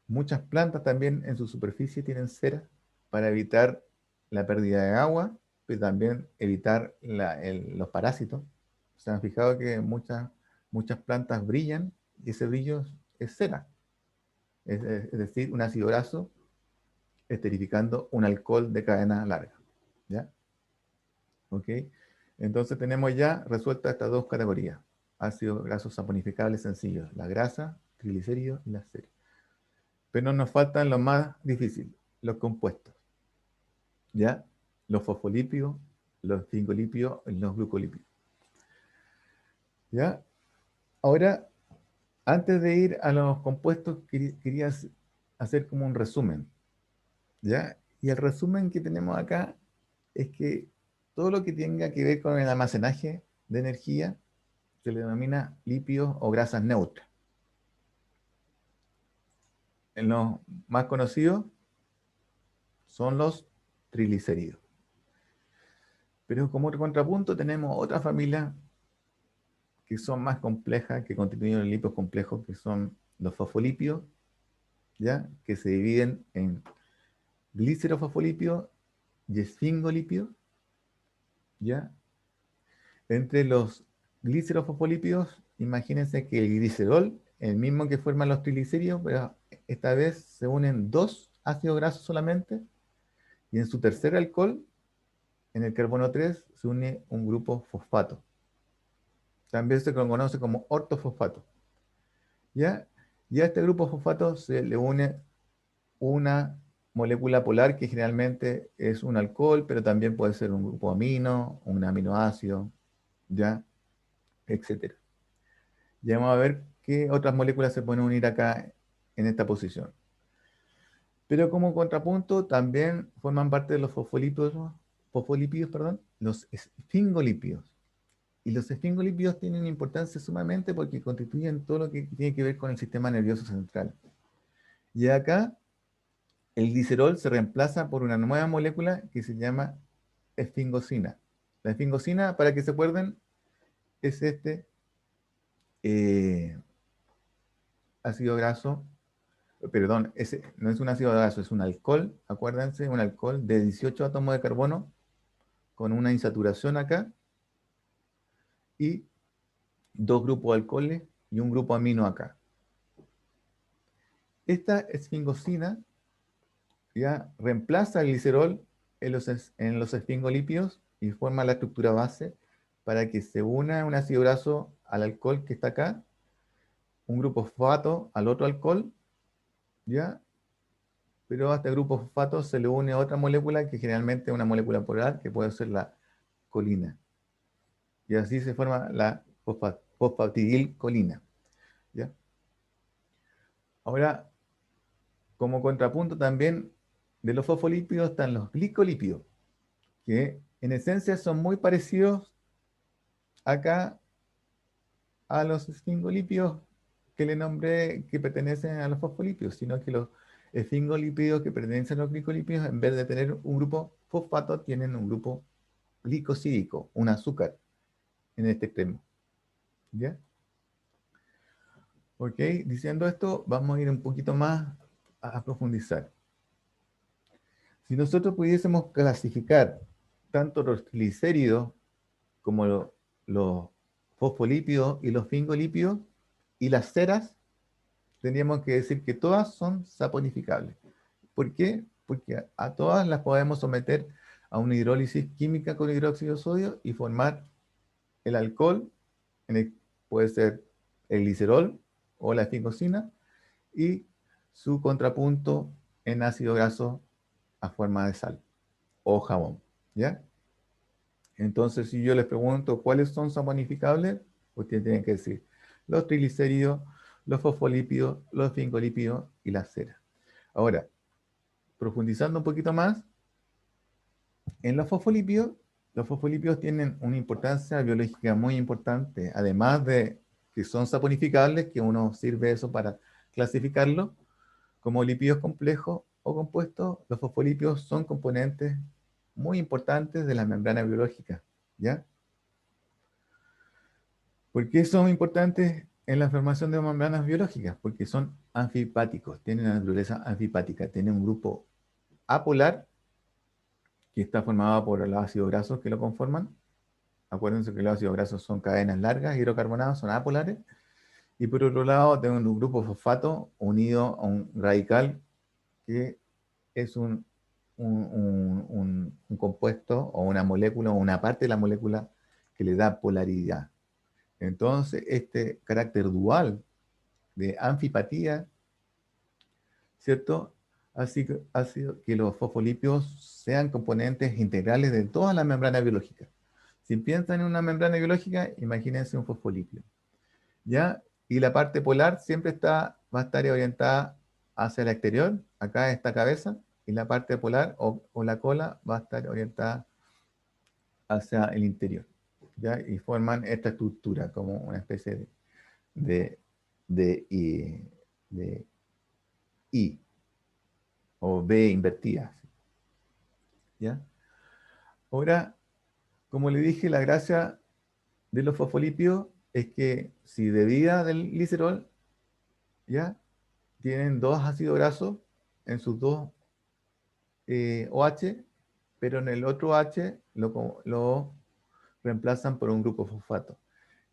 Muchas plantas también en su superficie tienen cera para evitar la pérdida de agua, pero también evitar los parásitos. ¿Se han fijado que muchas plantas brillan y ese brillo es cera? Es decir, un ácido graso esterificando un alcohol de cadena larga, ¿ya? ¿Ok? Entonces tenemos ya resueltas estas dos categorías: ácidos grasos saponificables sencillos, la grasa, triglicéridos y las ceras. Pero nos faltan lo más difícil, los compuestos, ¿ya? Los fosfolípidos, los esfingolípidos y los glucolípidos, ¿ya? Ahora, antes de ir a los compuestos, quería hacer como un resumen, ¿ya? Y el resumen que tenemos acá es que todo lo que tenga que ver con el almacenaje de energía se le denomina lípidos o grasas neutras. En los más conocidos son los triglicéridos. Pero como otro contrapunto tenemos otra familia que son más complejas, que constituyen los lípidos complejos, que son los fosfolípidos, ¿ya? Que se dividen en glicerofosfolípidos y esfingolípidos, ¿ya? Entre los glicerofosfolípidos, imagínense que el glicerol, el mismo que forman los triglicéridos, pero esta vez se unen dos ácidos grasos solamente, y en su tercer alcohol, en el carbono 3, se une un grupo fosfato. También se conoce como ortofosfato. ¿Ya? Y a este grupo fosfato se le une una molécula polar que generalmente es un alcohol, pero también puede ser un grupo amino, un aminoácido, ¿ya? Etcétera. Ya vamos a ver qué otras moléculas se pueden unir acá en esta posición. Pero como contrapunto también forman parte de los fosfolípidos, los esfingolípidos. Y los esfingolípidos tienen importancia sumamente porque constituyen todo lo que tiene que ver con el sistema nervioso central. Y acá el glicerol se reemplaza por una nueva molécula que se llama esfingosina. La esfingosina, para que se acuerden, es este ácido graso, perdón, no es un ácido graso, es un alcohol, acuérdense, un alcohol de 18 átomos de carbono con una insaturación acá y dos grupos de alcoholes y un grupo amino acá. Esta esfingosina ya reemplaza el glicerol en los esfingolípidos y forma la estructura base para que se una un ácido graso al alcohol que está acá, un grupo fosfato al otro alcohol, ¿ya? Pero a este grupo fosfato se le une otra molécula que generalmente es una molécula polar que puede ser la colina. Y así se forma la fosfatidilcolina, ¿ya? Ahora, como contrapunto también de los fosfolípidos están los glicolípidos, que en esencia son muy parecidos acá a los esfingolípidos que le nombré que pertenecen a los fosfolípidos, sino que los esfingolípidos que pertenecen a los glicolípidos, en vez de tener un grupo fosfato, tienen un grupo glicosídico, un azúcar en este extremo. ¿Ya? Ok, diciendo esto, vamos a ir un poquito más a profundizar. Si nosotros pudiésemos clasificar tanto los triglicéridos como los fosfolípidos y los fingolípidos y las ceras, tendríamos que decir que todas son saponificables. ¿Por qué? Porque a todas las podemos someter a una hidrólisis química con hidróxido de sodio y formar el alcohol, puede ser el glicerol o la esfingosina, y su contrapunto en ácido graso a forma de sal o jabón, ¿ya? Entonces, si yo les pregunto cuáles son saponificables, ustedes tienen que decir los triglicéridos, los fosfolípidos, los esfingolípidos y las ceras. Ahora, profundizando un poquito más, en los fosfolípidos tienen una importancia biológica muy importante, además de que son saponificables, que uno sirve eso para clasificarlo como lípidos complejos o compuestos. Los fosfolípidos son componentes muy importantes de la membrana biológica, ¿ya? ¿Por qué son importantes en la formación de membranas biológicas? Porque son anfipáticos, tienen una naturaleza anfipática, tienen un grupo apolar que está formado por los ácidos grasos que lo conforman. Acuérdense que los ácidos grasos son cadenas largas, hidrocarbonados, son apolares. Y por otro lado, tengo un grupo fosfato unido a un radical que es un compuesto o una molécula o una parte de la molécula que le da polaridad. Entonces, este carácter dual de anfipatía, ¿cierto? Así que ha sido que los fosfolípidos sean componentes integrales de toda la membrana biológica. Si piensan en una membrana biológica, imagínense un fosfolípido, ¿ya? Y la parte polar siempre va a estar orientada hacia el exterior, acá esta cabeza, y la parte polar o la cola va a estar orientada hacia el interior, ¿ya? Y forman esta estructura como una especie de I o B invertida, ¿ya? Ahora, como le dije, la gracia de los fosfolípidos es que si de vida del glicerol, ¿ya? Tienen dos ácidos grasos en sus dos OH, pero en el otro H lo reemplazan por un grupo fosfato.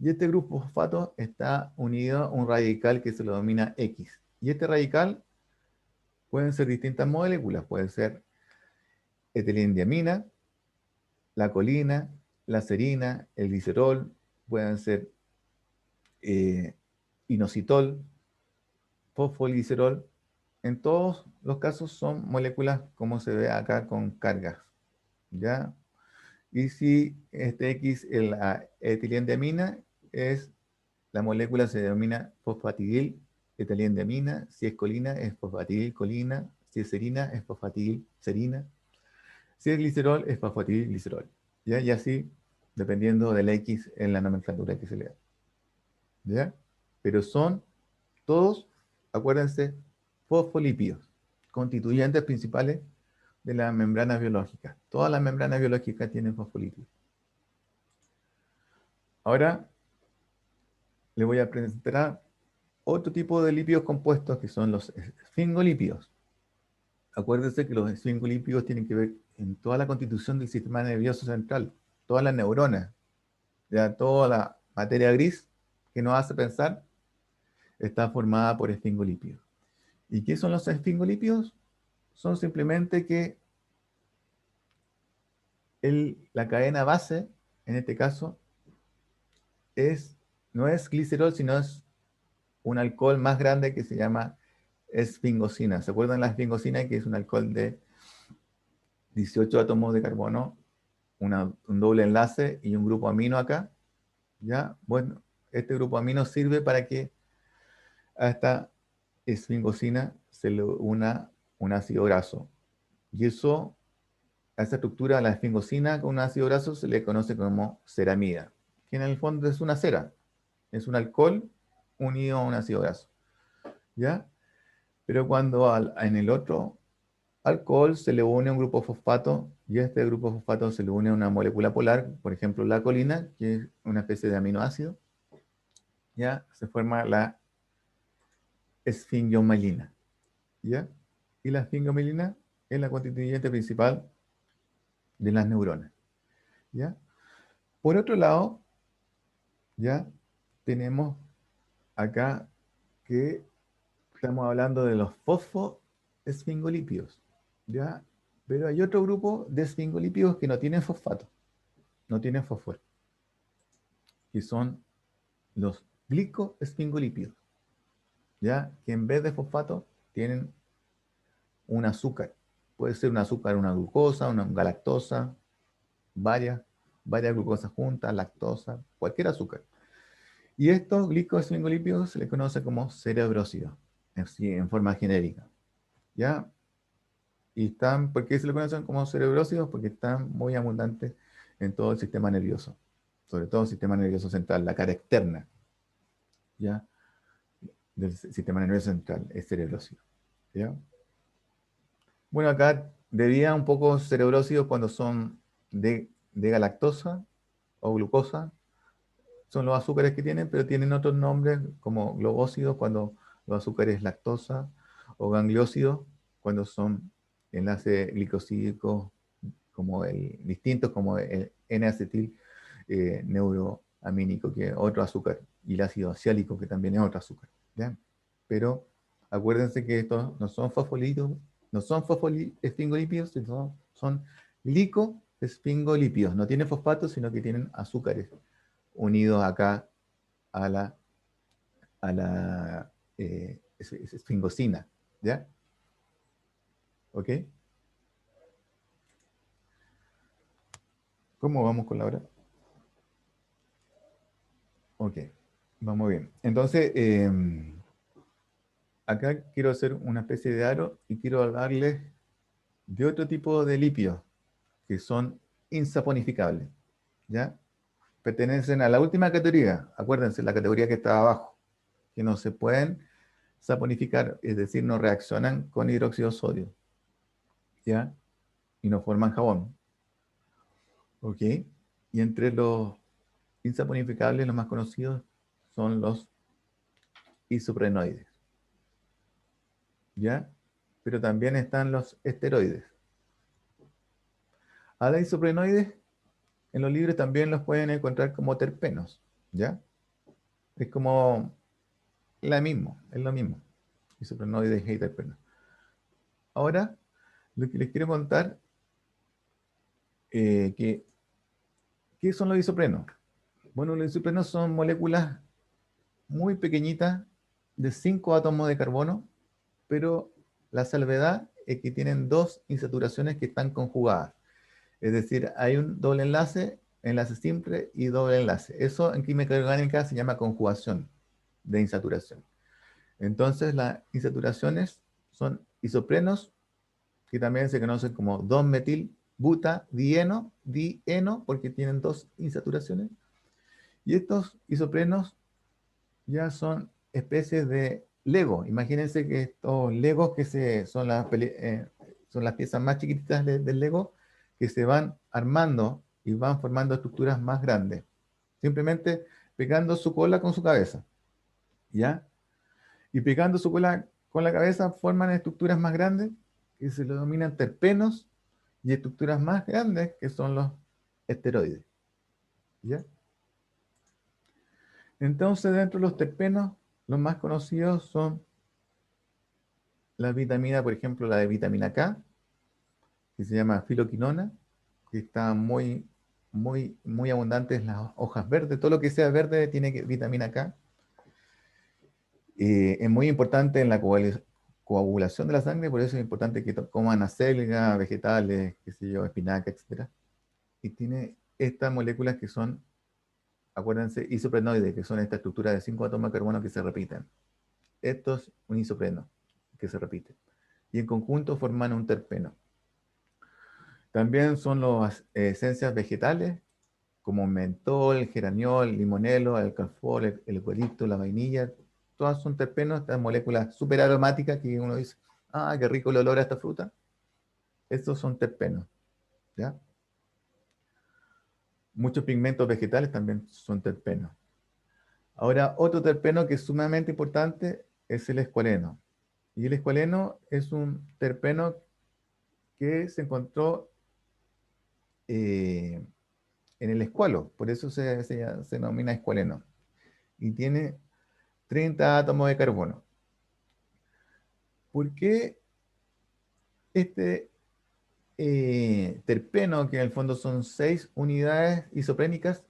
Y este grupo fosfato está unido a un radical que se lo denomina X. Y este radical pueden ser distintas moléculas, puede ser etilendiamina, la colina, la serina, el glicerol, pueden ser inositol, fosfolicerol. En todos los casos son moléculas como se ve acá con cargas, ¿ya? Y si este X, la etilendiamina, la molécula se denomina fosfatidil etilendiamina, si es colina es fosfatidil colina, si es serina es fosfatidil serina, si es glicerol es fosfatidil glicerol, ¿ya? Y así, dependiendo del X en la nomenclatura que se le da, ¿ya? Pero son todos, acuérdense, fosfolípidos, constituyentes principales de las membranas biológicas. Todas las membranas biológicas tienen fosfolípidos. Ahora le voy a presentar otro tipo de lípidos compuestos que son los esfingolípidos. Acuérdense que los esfingolípidos tienen que ver en toda la constitución del sistema nervioso central, todas las neuronas, ya toda la materia gris que nos hace pensar está formada por esfingolípidos. ¿Y qué son los esfingolípidos? Son simplemente que la cadena base, en este caso, no es glicerol, sino es un alcohol más grande que se llama esfingosina. ¿Se acuerdan la esfingosina, que es un alcohol de 18 átomos de carbono, un doble enlace y un grupo amino acá? ¿Ya? Bueno, este grupo amino sirve para que a esta esfingosina se le una un ácido graso. Y eso, a esa estructura, la esfingosina con un ácido graso, se le conoce como ceramida, que en el fondo es una cera, es un alcohol unido a un ácido graso, ¿ya? Pero cuando en el otro alcohol se le une un grupo fosfato, y a este grupo fosfato se le une una molécula polar, por ejemplo la colina, que es una especie de aminoácido, ya se forma la esfingomelina, ¿ya? Y la esfingomelina es la constituyente principal de las neuronas, ¿ya? Por otro lado, ya tenemos acá que estamos hablando de los fosfoesfingolípidos, ¿ya? Pero hay otro grupo de esfingolípidos que no tienen fosfato, no tienen fósforo, que son los glicoesfingolípidos, ¿ya? Que en vez de fosfato tienen un azúcar. Puede ser un azúcar, una glucosa, una galactosa, varias glucosas juntas, lactosa, cualquier azúcar. Y estos glicoesfingolípidos se les conoce como cerebrósidos, así en forma genérica, ¿ya? Y ¿por qué se les conocen como cerebrósidos? Porque están muy abundantes en todo el sistema nervioso, sobre todo el sistema nervioso central, la cara externa, ¿ya? Del sistema nervioso central, es cerebrósido, ¿ya? Bueno, acá debía un poco cerebrósidos cuando son de galactosa o glucosa, son los azúcares que tienen, pero tienen otros nombres como globósidos cuando los azúcares lactosa, o gangliósidos cuando son enlaces glicosídicos distintos como el N-acetil neuroamínico, que es otro azúcar, y el ácido siálico, que también es otro azúcar, ¿ya? Pero acuérdense que estos no son fosfolípidos, no son fosfolípidos, sino son glicoesfingolípidos. No tienen fosfatos, sino que tienen azúcares unidos acá a la esfingosina, ¿ya? ¿Ok? ¿Cómo vamos con la hora? Ok, vamos bien. Entonces, acá quiero hacer una especie de aro y quiero hablarles de otro tipo de lípidos que son insaponificables, ¿ya? pertenecen a la última categoría. Acuérdense, la categoría que está abajo, que no se pueden saponificar, es decir, no reaccionan con hidróxido de sodio, ¿ya? Y no forman jabón. ¿Ok? Y entre los insaponificables, los más conocidos son los isoprenoides, ¿ya? Pero también están los esteroides. A los isoprenoides en los libros también los pueden encontrar como terpenos, ¿ya? Es como es lo mismo. Isoprenoides y terpenos. Ahora, lo que les quiero contar, ¿qué son los isoprenos? Bueno, los isoprenos son moléculas muy pequeñitas de 5 átomos de carbono, pero la salvedad es que tienen dos insaturaciones que están conjugadas. Es decir, hay un doble enlace simple y doble enlace. Eso en química orgánica se llama conjugación de insaturación. Entonces, las insaturaciones son isoprenos, que también se conocen como 2-metil-butadieno, dieno, porque tienen dos insaturaciones. Y estos isoprenos ya son especies de Lego. Imagínense que estos Legos son las piezas más chiquititas del Lego que se van armando y van formando estructuras más grandes. Simplemente pegando su cola con su cabeza. ¿Ya? Y pegando su cola con la cabeza forman estructuras más grandes que se lo denominan terpenos y estructuras más grandes que son los esteroides. ¿Ya? Entonces, dentro de los terpenos, los más conocidos son la vitamina, por ejemplo, la de vitamina K, que se llama filoquinona, que está muy abundante en las hojas verdes. Todo lo que sea verde tiene vitamina K. Es muy importante en la coagulación de la sangre, por eso es importante que coman acelga, vegetales, qué sé yo, espinaca, etc. Y tiene estas moléculas que son, acuérdense, isoprenoides, que son esta estructura de 5 átomos de carbono que se repiten. Esto es un isopreno que se repite. Y en conjunto forman un terpeno. También son las esencias vegetales, como mentol, geraniol, limonelo, alcanfor, el eucalipto, la vainilla. Todas son terpenos, estas moléculas súper aromáticas que uno dice, ah, qué rico el olor a esta fruta. Estos son terpenos, ¿ya? Muchos pigmentos vegetales también son terpenos. Ahora, otro terpeno que es sumamente importante es el escualeno. Y el escualeno es un terpeno que se encontró en el escualo, por eso se denomina escualeno. Y tiene 30 átomos de carbono. ¿Por qué este terpeno, que en el fondo son 6 unidades isoprénicas,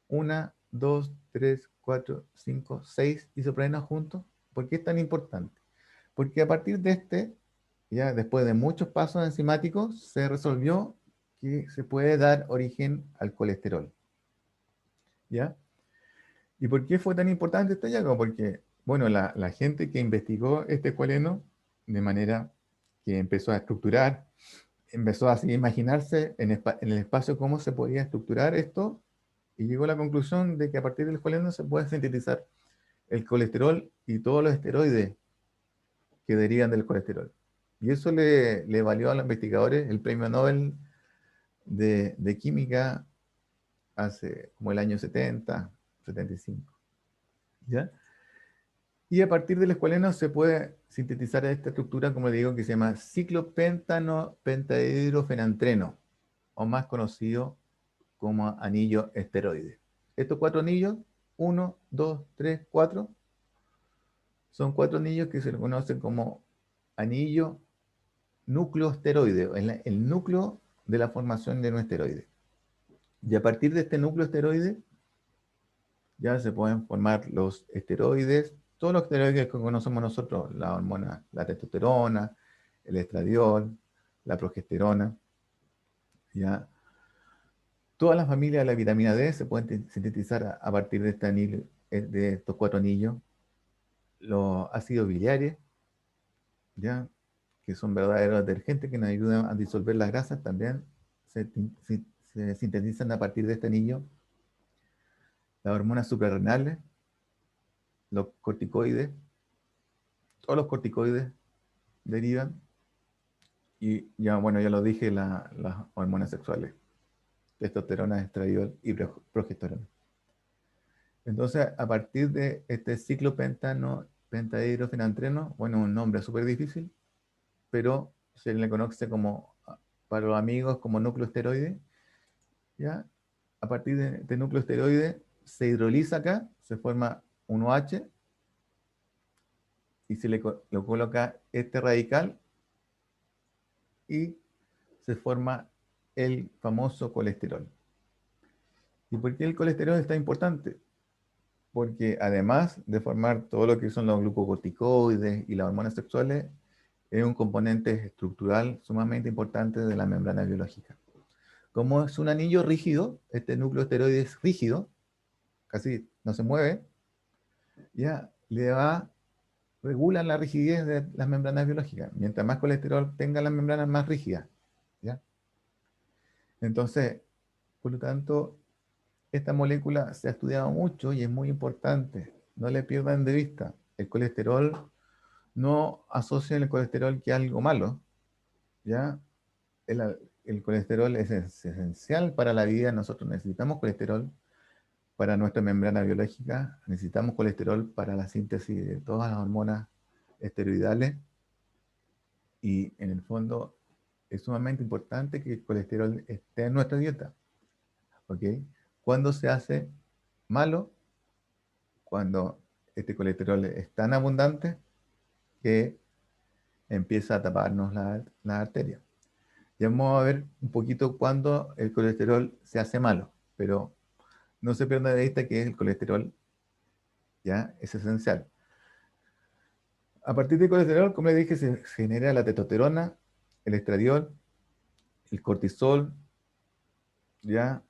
1, 2, 3, 4, 5, 6 isoprenos juntos? ¿Por qué es tan importante? Porque a partir de ya después de muchos pasos enzimáticos, se resolvió que se puede dar origen al colesterol. ¿Ya? ¿Y por qué fue tan importante este hallazgo? Porque, bueno, la gente que investigó este escualeno, de manera que empezó a estructurar, empezó a así imaginarse en el espacio cómo se podía estructurar esto, y llegó a la conclusión de que a partir del escualeno se puede sintetizar el colesterol y todos los esteroides que derivan del colesterol. Y eso le valió a los investigadores el premio Nobel de química hace como el año 70, 75. ¿Ya? Y a partir del escualeno se puede sintetizar esta estructura, como le digo, que se llama ciclopentano pentahidrofenantreno, o más conocido como anillo esteroide. Estos 4 anillos, 1, 2, 3, 4, son 4 anillos que se conocen como anillo nucleoesteroide, el núcleo de la formación de un esteroide. Y a partir de este núcleo esteroide, ya se pueden formar los esteroides, todos los esteroides que conocemos nosotros, la hormona, la testosterona, el estradiol, la progesterona, ya. Todas las familias de la vitamina D se pueden sintetizar a partir de este anillo, de estos 4 anillos. Los ácidos biliares, ya, que son verdaderos detergentes que nos ayudan a disolver las grasas, también se sintetizan a partir de este anillo. las hormonas suprarrenales, los corticoides, todos los corticoides derivan, y ya, bueno, ya lo dije, las hormonas sexuales, testosterona, estradiol y progesterona. Entonces, a partir de este ciclo pentadihidrofenantreno, bueno, un nombre súper difícil, pero se le conoce como, para los amigos, como núcleo esteroide, ¿ya? A partir de este núcleo esteroide se hidroliza acá, se forma un OH, y se le coloca este radical, y se forma el famoso colesterol. ¿Y por qué el colesterol está importante? Porque además de formar todo lo que son los glucocorticoides y las hormonas sexuales, es un componente estructural sumamente importante de la membrana biológica. Como es un anillo rígido, este núcleo esteroide es rígido, casi no se mueve, ya regulan la rigidez de las membranas biológicas. Mientras más colesterol tenga las membranas, más rígidas, ¿ya? Entonces, por lo tanto, esta molécula se ha estudiado mucho y es muy importante. No le pierdan de vista. El colesterol, no asocien el colesterol que es algo malo, ¿ya? El colesterol es esencial para la vida. Nosotros necesitamos colesterol para nuestra membrana biológica. Necesitamos colesterol para la síntesis de todas las hormonas esteroidales. Y en el fondo es sumamente importante que el colesterol esté en nuestra dieta. ¿Ok? ¿Cuándo se hace malo? Cuando este colesterol es tan abundante que empieza a taparnos la arteria. Ya vamos a ver un poquito cuándo el colesterol se hace malo, pero no se pierda de vista que el colesterol ya es esencial. A partir del colesterol, como les dije, se genera la testosterona, el estradiol, el cortisol, ya,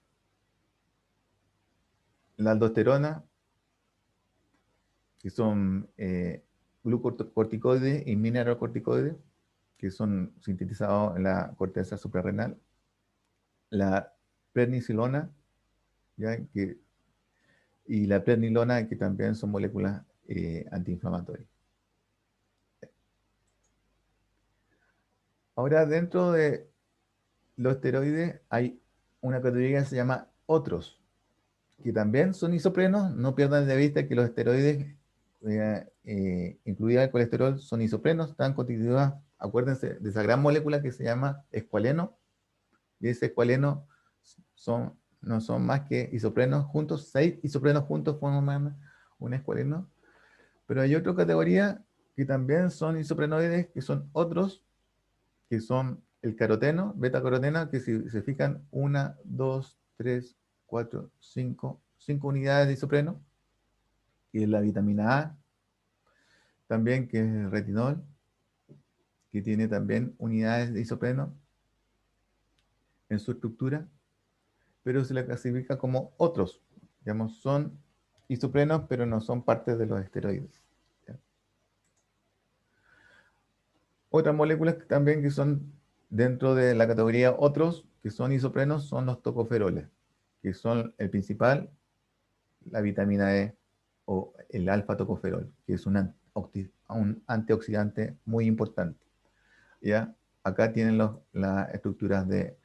la aldosterona, que son glucocorticoides y mineralocorticoides, que son sintetizados en la corteza suprarrenal, la prednisolona, ¿ya? Y la prednisolona, que también son moléculas antiinflamatorias. Ahora, dentro de los esteroides hay una categoría que se llama otros, que también son isoprenos. No pierdan de vista que los esteroides, incluida el colesterol, son isoprenos, están constituidas, acuérdense, de esa gran molécula que se llama escualeno, y ese escualeno no son más que isoprenos juntos. 6 isoprenos juntos forman un escualeno. Pero hay otra categoría que también son isoprenoides, que son otros, que son el caroteno, beta-caroteno, que si se fijan, 1, 2, 3, 4, 5 unidades de isopreno, y es la vitamina A, también, que es el retinol, que tiene también unidades de isopreno en su estructura, pero se la clasifica como otros. Digamos, son isoprenos, pero no son parte de los esteroides. ¿Ya? Otras moléculas también que son dentro de la categoría otros, que son isoprenos, son los tocoferoles, que son el principal, la vitamina E o el alfa-tocoferol, que es un antioxidante muy importante. ¿Ya? Acá tienen las estructuras de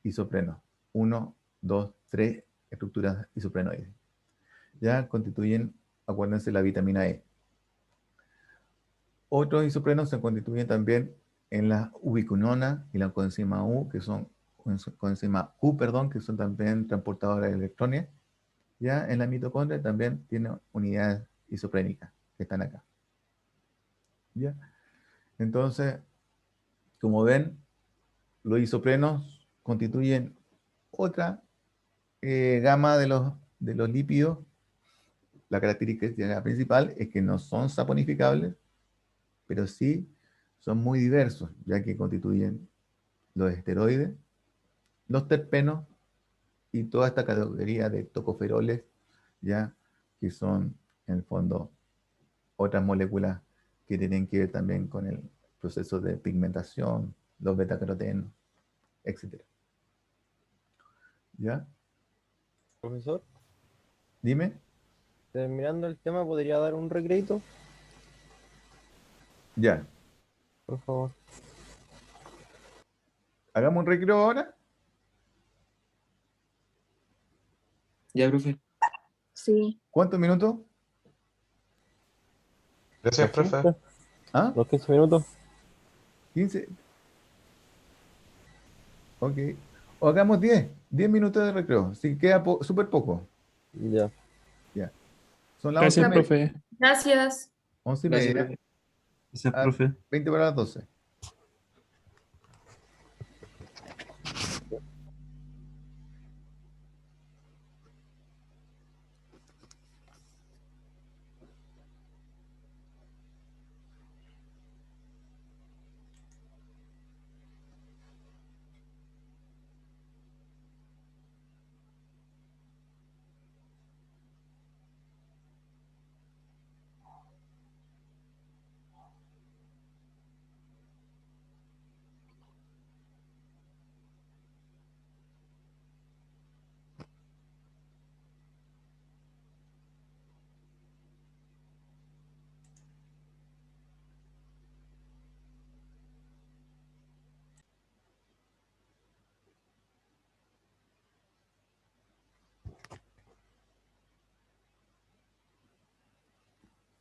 isoprenos. 1, 2, 3 estructuras isoprenoides. Ya constituyen, acuérdense, la vitamina E. Otros isoprenos se constituyen también en la ubiquinona y la coenzima U, que son coenzima U, perdón, que son también transportadoras de electrones. Ya en la mitocondria también tiene unidades isoprénicas que están acá. ¿Ya? Entonces, como ven, los isoprenos constituyen otra gama de los lípidos. La característica principal es que no son saponificables, pero sí son muy diversos, ya que constituyen los esteroides, los terpenos y toda esta categoría de tocoferoles, ya, que son en el fondo otras moléculas que tienen que ver también con el proceso de pigmentación, los betacarotenos, etc. ¿Ya? Profesor, Dime. Terminando el tema, ¿podría dar un recreito, Ya. por favor? ¿Hagamos un recreo ahora? Ya, profe. Sí. ¿Cuántos minutos? Gracias, Los profe. 15, ¿Ah? los 15 minutos. 15. Ok. O hagamos 10 minutos de recreo. Si queda súper poco. Ya. Ya. Son las Gracias, 11:30. profe. Gracias. 11:30. Gracias, profe. Gracias, A profe. 20 para las 12.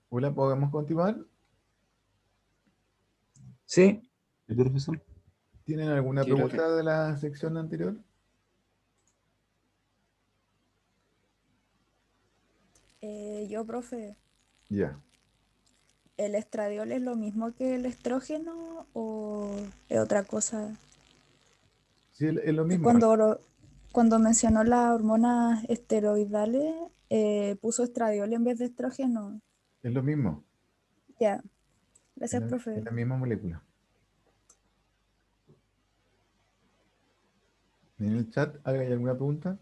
Hola, ¿podemos continuar? Sí. ¿El profesor? ¿Tienen alguna Sí, profe. pregunta de la sección anterior? Yo, profe, Ya. ¿el estradiol es lo mismo que el estrógeno o es otra cosa? Sí, es lo Que mismo. cuando mencionó las hormonas esteroidales, puso estradiol en vez de estrógeno. Es lo mismo. Ya, Es gracias, la, es profe. la misma molécula. En el chat, ¿hay alguna pregunta?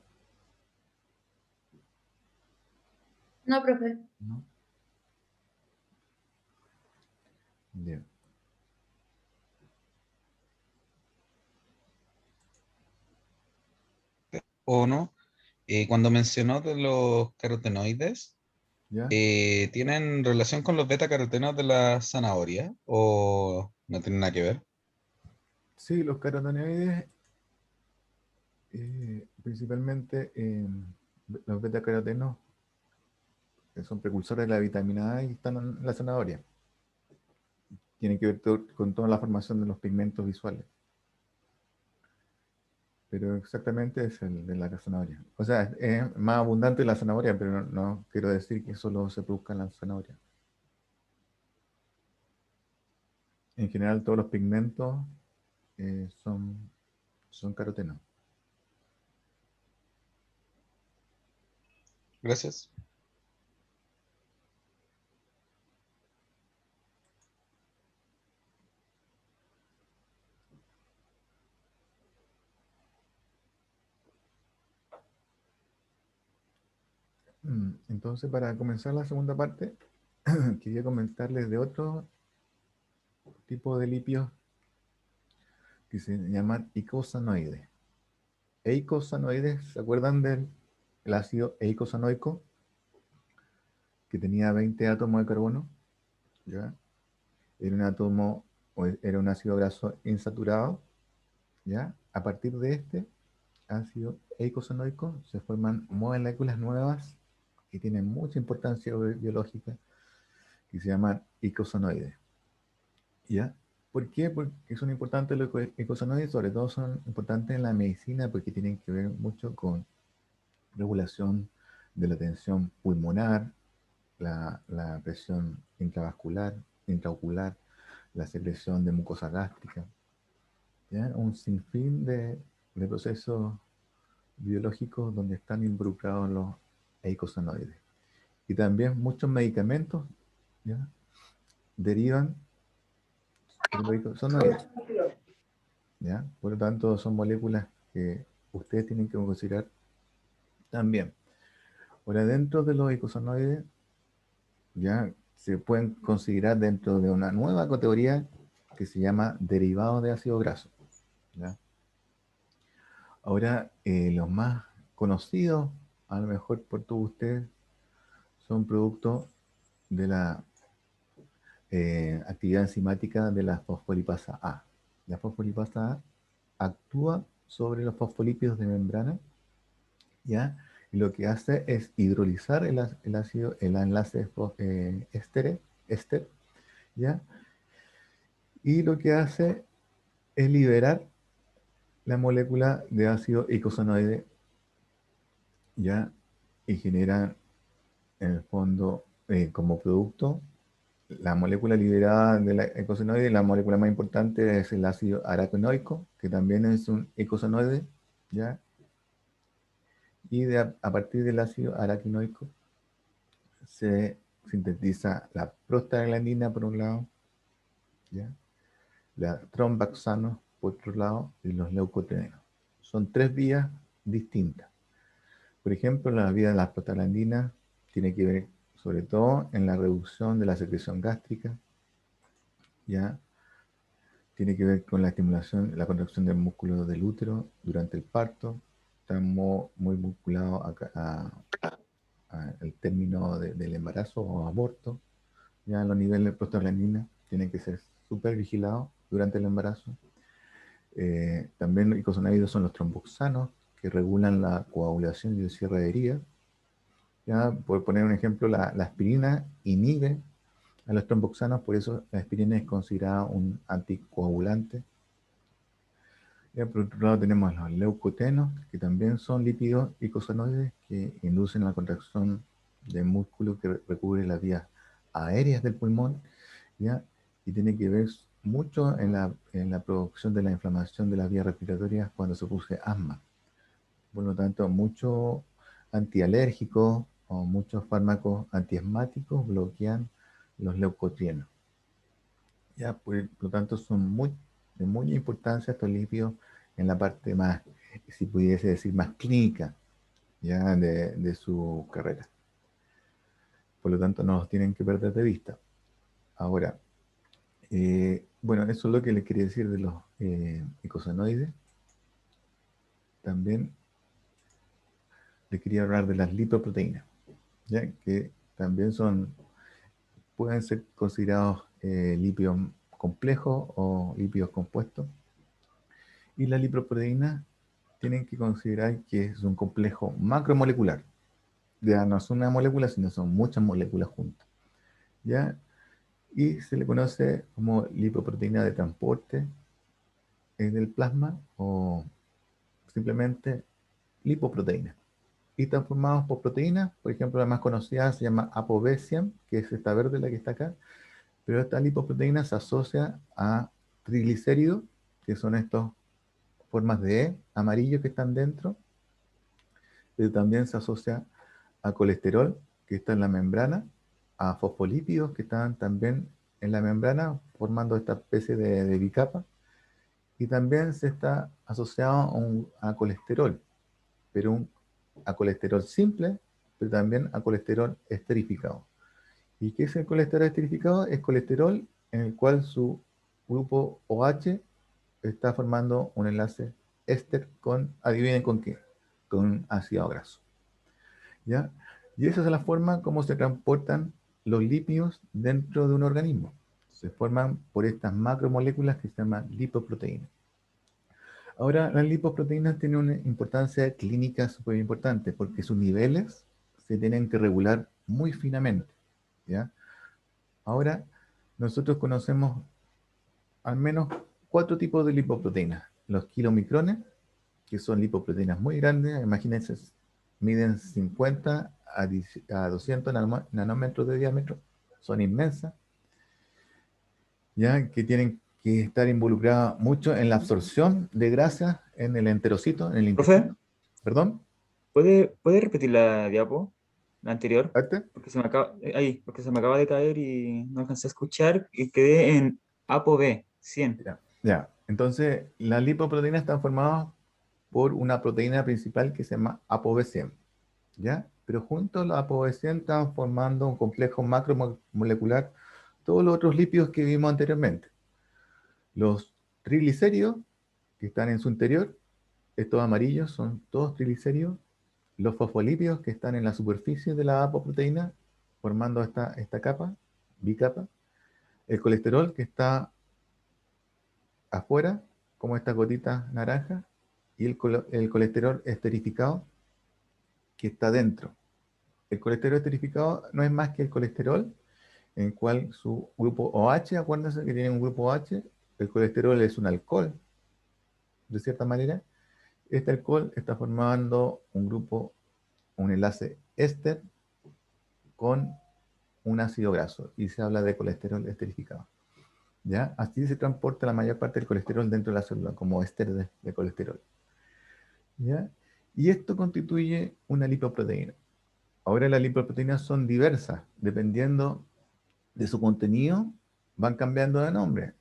No, profe. No. Bien. ¿O no? Cuando mencionó de los carotenoides, ¿Ya? ¿tienen relación con los beta-carotenos de la zanahoria o no tienen nada que ver? Sí, los carotenoides, principalmente los betacarotenos, que son precursores de la vitamina A y están en la zanahoria. Tienen que ver con toda la formación de los pigmentos visuales. Pero exactamente es el de la zanahoria. O sea, es más abundante la zanahoria, pero no quiero decir que solo se produzca en la zanahoria. En general, todos los pigmentos son carotenos. Gracias. Entonces, para comenzar la segunda parte, quería comentarles de otro tipo de lípidos que se llaman eicosanoides. Eicosanoides, ¿se acuerdan del el ácido eicosanoico? Que tenía 20 átomos de carbono, ¿ya? Era un átomo, era un ácido graso insaturado, ¿ya? A partir de este ácido eicosanoico se forman moléculas nuevas que tienen mucha importancia biológica, que se llaman eicosanoides, ¿ya? ¿Por qué? Porque son importantes los eicosanoides, sobre todo son importantes en la medicina porque tienen que ver mucho con regulación de la tensión pulmonar, la presión intravascular, intraocular, la secreción de mucosa gástrica, ¿ya? Un sinfín de procesos biológicos donde están involucrados los eicosanoides. Y también muchos medicamentos, ¿ya? Derivan de los eicosanoides, ¿ya? Por lo tanto, son moléculas que ustedes tienen que considerar también. Ahora, dentro de los eicosanoides, ya se pueden considerar dentro de una nueva categoría que se llama derivados de ácido graso, ¿ya? Ahora, los más conocidos a lo mejor por todos ustedes son producto de la actividad enzimática de la fosfolipasa A. La fosfolipasa A actúa sobre los fosfolípidos de membrana, ¿ya? Y lo que hace es hidrolizar el ácido, el enlace éster, ¿ya? Y lo que hace es liberar la molécula de ácido eicosanoide, ¿ya? Y genera, en el fondo, como producto, la molécula liberada de la eicosanoide, la molécula más importante es el ácido araquinoico, que también es un eicosanoide, ¿ya? Y a partir del ácido araquinoico se sintetiza la prostaglandina por un lado, ¿ya? La tromboxano por otro lado y los leucotrienos. Son tres vías distintas. Por ejemplo, la vía de la prostaglandina tiene que ver sobre todo en la reducción de la secreción gástrica, ¿ya? Tiene que ver con la estimulación, la contracción del músculo del útero durante el parto. Está muy vinculado al término del embarazo o aborto. Ya los niveles de prostaglandina tienen que ser súper vigilados durante el embarazo. También los icosanoides son los tromboxanos, que regulan la coagulación y el cierre de heridas. Ya, por poner un ejemplo, la aspirina inhibe a los tromboxanos, por eso la aspirina es considerada un anticoagulante. Ya, por otro lado tenemos los leucotenos, que también son lípidos icosanoides que inducen la contracción del músculo que recubre las vías aéreas del pulmón, ¿ya? Y tiene que ver mucho en la producción de la inflamación de las vías respiratorias cuando se produce asma. Por lo tanto, muchos antialérgicos o muchos fármacos antiasmáticos bloquean los leucotrienos. Ya, por lo tanto, son de mucha importancia estos lípidos en la parte más, si pudiese decir, más clínica, ya, de su carrera. Por lo tanto, no los tienen que perder de vista. Ahora, bueno, eso es lo que les quería decir de los icosanoides. También les quería hablar de las lipoproteínas, ¿ya? Que también pueden ser considerados lípidos complejos o lípidos compuestos. Y las lipoproteínas tienen que considerar que es un complejo macromolecular. Ya no es una molécula, sino son muchas moléculas juntas, ¿ya? Y se le conoce como lipoproteína de transporte del plasma o simplemente lipoproteína. Y están formados por proteínas, por ejemplo, la más conocida se llama ApoB100, que es esta verde, la que está acá, pero esta lipoproteína se asocia a triglicéridos, que son estas formas de E amarillo que están dentro, pero también se asocia a colesterol, que está en la membrana, a fosfolípidos, que están también en la membrana, formando esta especie de bicapa, y también se está asociado a colesterol, pero a colesterol simple, pero también a colesterol esterificado. ¿Y qué es el colesterol esterificado? Es colesterol en el cual su grupo OH está formando un enlace éster con, adivinen con qué, con ácido graso, ¿ya? Y esa es la forma como se transportan los lípidos dentro de un organismo. Se forman por estas macromoléculas que se llaman lipoproteínas. Ahora, las lipoproteínas tienen una importancia clínica súper importante porque sus niveles se tienen que regular muy finamente, ¿ya? Ahora, nosotros conocemos al menos 4 tipos de lipoproteínas. Los kilomicrones, que son lipoproteínas muy grandes, imagínense, miden 50 a 200 nanómetros de diámetro, son inmensas, ya que tienen que estar involucradas mucho en la absorción de grasa en el enterocito, en el Profe, intestino. ¿Perdón? ¿puede repetir la diapo, la anterior? ¿Parte? Porque porque se me acaba de caer y no alcancé a escuchar y quedé en ApoB 100. Ya. Entonces, las lipoproteínas están formadas por una proteína principal que se llama ApoB100, ¿ya? Pero juntos los ApoB100 están formando un complejo macromolecular, todos los otros lípidos que vimos anteriormente. Los triglicéridos, que están en su interior, estos amarillos son todos triglicéridos. los fosfolípidos que están en la superficie de la apoproteína, formando esta capa, bicapa, el colesterol que está afuera, como esta gotita naranja, y el colesterol esterificado que está dentro. El colesterol esterificado no es más que el colesterol en el cual su grupo OH, acuérdense que tiene un grupo OH, el colesterol es un alcohol, de cierta manera. Este alcohol está formando un grupo, un enlace éster con un ácido graso, y se habla de colesterol esterificado. ¿Ya? Así se transporta la mayor parte del colesterol dentro de la célula, como éster de colesterol. ¿Ya? Y esto constituye una lipoproteína. Ahora las lipoproteínas son diversas, dependiendo de su contenido, van cambiando de nombre.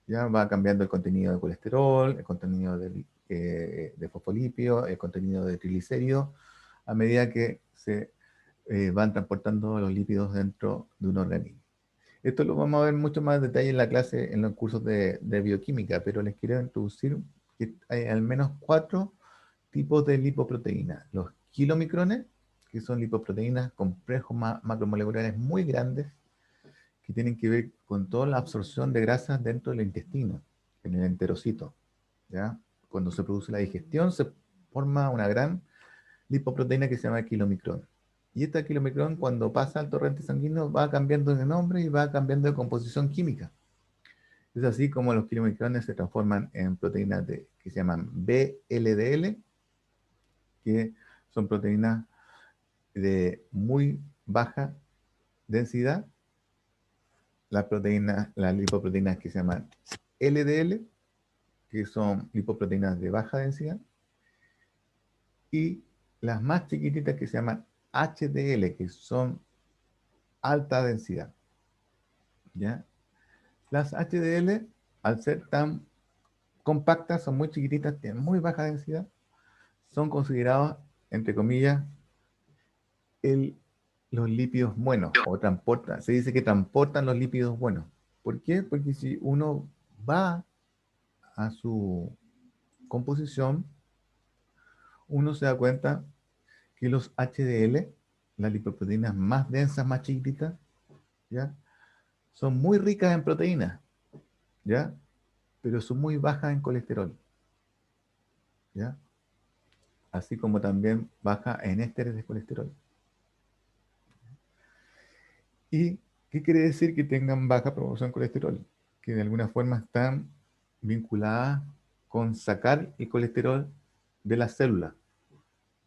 Ya va cambiando el contenido de colesterol, el contenido de fosfolípidos, el contenido de triglicéridos, a medida que se van transportando los lípidos dentro de un organismo. Esto lo vamos a ver mucho más en detalle en la clase, en los cursos de bioquímica, pero les quiero introducir que hay al menos 4 tipos de lipoproteínas. Los kilomicrones, que son lipoproteínas complejos macromoleculares muy grandes, que tienen que ver con toda la absorción de grasas dentro del intestino, en el enterocito. ¿Ya? Cuando se produce la digestión, se forma una gran lipoproteína que se llama kilomicrón. Y esta kilomicrón, cuando pasa al torrente sanguíneo, va cambiando de nombre y va cambiando de composición química. Es así como los kilomicrones se transforman en proteínas que se llaman VLDL, que son proteínas de muy baja densidad. Las lipoproteínas que se llaman LDL, que son lipoproteínas de baja densidad, y las más chiquititas que se llaman HDL, que son alta densidad. ¿Ya? Las HDL, al ser tan compactas, son muy chiquititas, tienen muy baja densidad, son considerados, entre comillas, los lípidos buenos, o se dice que transportan los lípidos buenos. ¿Por qué? Porque si uno va a su composición, uno se da cuenta que los HDL, las lipoproteínas más densas, más chiquititas, ¿ya? Son muy ricas en proteínas, ¿ya? Pero son muy bajas en colesterol, ¿ya? Así como también baja en ésteres de colesterol. ¿Y qué quiere decir que tengan baja proporción de colesterol? Que de alguna forma están vinculadas con sacar el colesterol de la célula.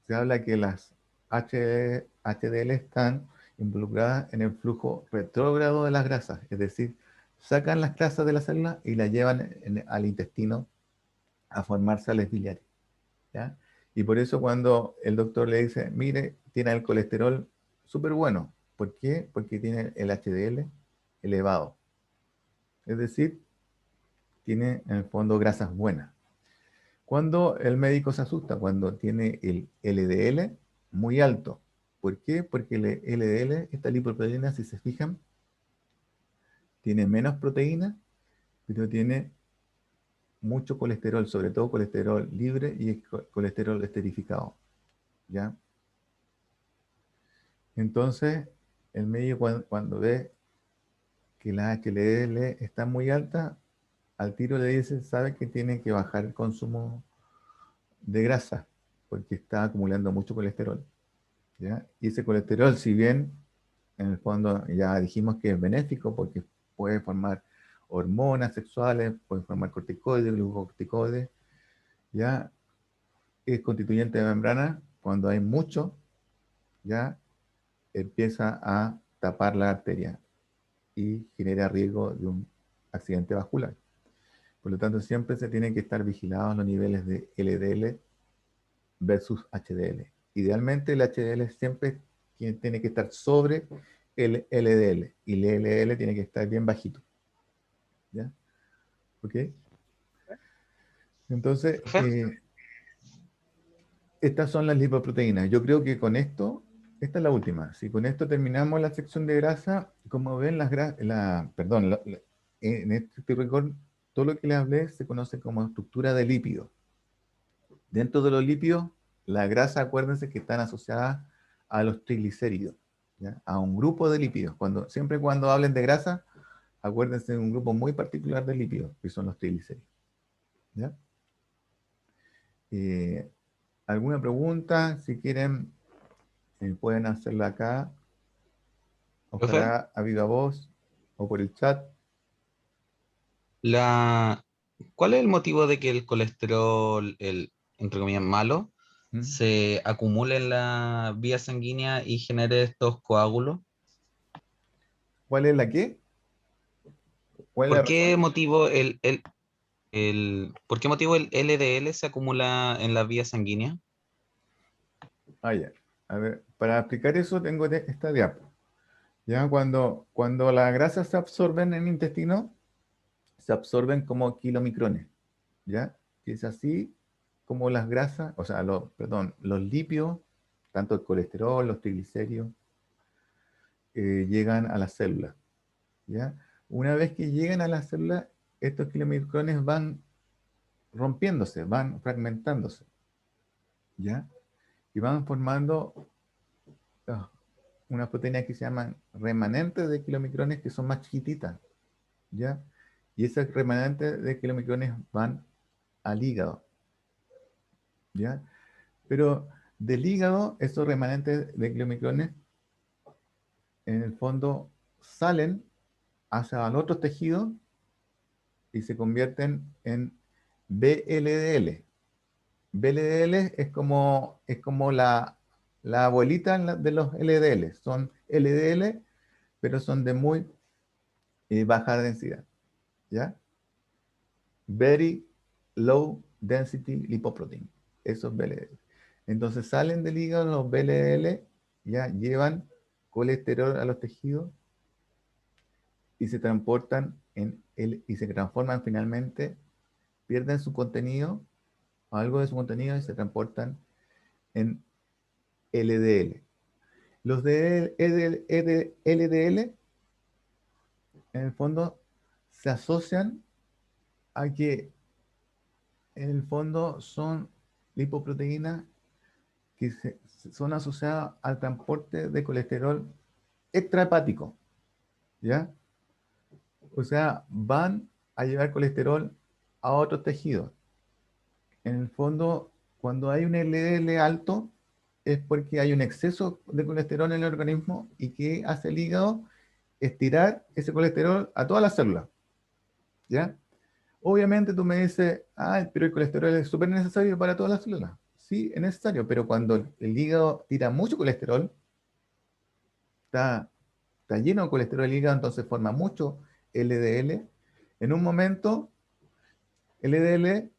Se habla que las HDL están involucradas en el flujo retrógrado de las grasas, es decir, sacan las grasas de la célula y las llevan al intestino a formar sales biliares. ¿Ya? Y por eso cuando el doctor le dice, mire, tiene el colesterol súper bueno. ¿Por qué? Porque tiene el HDL elevado. Es decir, tiene en el fondo grasas buenas. Cuando el médico se asusta, cuando tiene el LDL muy alto. ¿Por qué? Porque el LDL, esta lipoproteína, si se fijan, tiene menos proteína, pero tiene mucho colesterol, sobre todo colesterol libre y colesterol esterificado. ¿Ya? Entonces, el médico cuando ve que la HDL está muy alta, al tiro le dice, sabe que tiene que bajar el consumo de grasa, porque está acumulando mucho colesterol. ¿Ya? Y ese colesterol, si bien en el fondo ya dijimos que es benéfico, porque puede formar hormonas sexuales, puede formar corticoides, glucocorticoides, ya es constituyente de membrana, cuando hay mucho, ya empieza a tapar la arteria y genera riesgo de un accidente vascular. Por lo tanto, siempre se tienen que estar vigilados los niveles de LDL versus HDL. Idealmente el HDL siempre tiene que estar sobre el LDL y el LDL tiene que estar bien bajito. ¿Ya? ¿Ok? Entonces, estas son las lipoproteínas. Yo creo que con esto, esta es la última. Si con esto terminamos la sección de grasa, como ven, en este record, todo lo que les hablé se conoce como estructura de lípidos. Dentro de los lípidos las grasas, acuérdense que están asociadas a los triglicéridos, ¿ya? A un grupo de lípidos. Siempre cuando hablen de grasa, acuérdense de un grupo muy particular de lípidos, que son los triglicéridos, ¿ya? ¿Alguna pregunta? Si quieren, pueden hacerla acá. Profe, Ojalá a viva voz o por el chat. ¿cuál es el motivo de que el colesterol, entre comillas, malo, ¿Mm? se acumule en la vía sanguínea y genere estos coágulos? ¿Cuál es la qué? ¿Cuál es la ¿Por razón? qué motivo ¿por qué motivo el LDL se acumula en la vía sanguínea? Ah, ya. A ver, para explicar eso tengo esta diapo. Ya cuando las grasas se absorben en el intestino, se absorben como kilomicrones, ¿ya? Y es así como las grasas, o sea, los lípidos, tanto el colesterol, los triglicéridos, llegan a las células, ¿ya? Una vez que llegan a las células, estos kilomicrones van rompiéndose, van fragmentándose, ¿ya? Y van formando ah, unas proteínas que se llaman remanentes de kilomicrones que son más chiquititas, ¿ya? Y esas remanentes de kilomicrones van al hígado, ¿ya? Pero del hígado, esos remanentes de kilomicrones, en el fondo, salen hacia los otros tejidos y se convierten en VLDL. VLDL es como la abuelita de los LDL. Son LDL, pero son de muy baja densidad, ¿ya? Very low density lipoprotein. Esos VLDL. Entonces salen del hígado los VLDL, ya llevan colesterol a los tejidos y se transportan y se transforman finalmente, pierden su contenido, algo de su contenido y se transportan en LDL. Los de LDL, en el fondo, se asocian a que, en el fondo, son lipoproteínas que son asociadas al transporte de colesterol extrahepático, ¿ya? O sea, van a llevar colesterol a otros tejidos. En el fondo, cuando hay un LDL alto, es porque hay un exceso de colesterol en el organismo y que hace el hígado estirar ese colesterol a todas las células, ¿ya? Obviamente tú me dices, pero el colesterol es súper necesario para todas las células. Sí, es necesario, pero cuando el hígado tira mucho colesterol, está, está lleno de colesterol el hígado, entonces forma mucho LDL. En un momento, LDL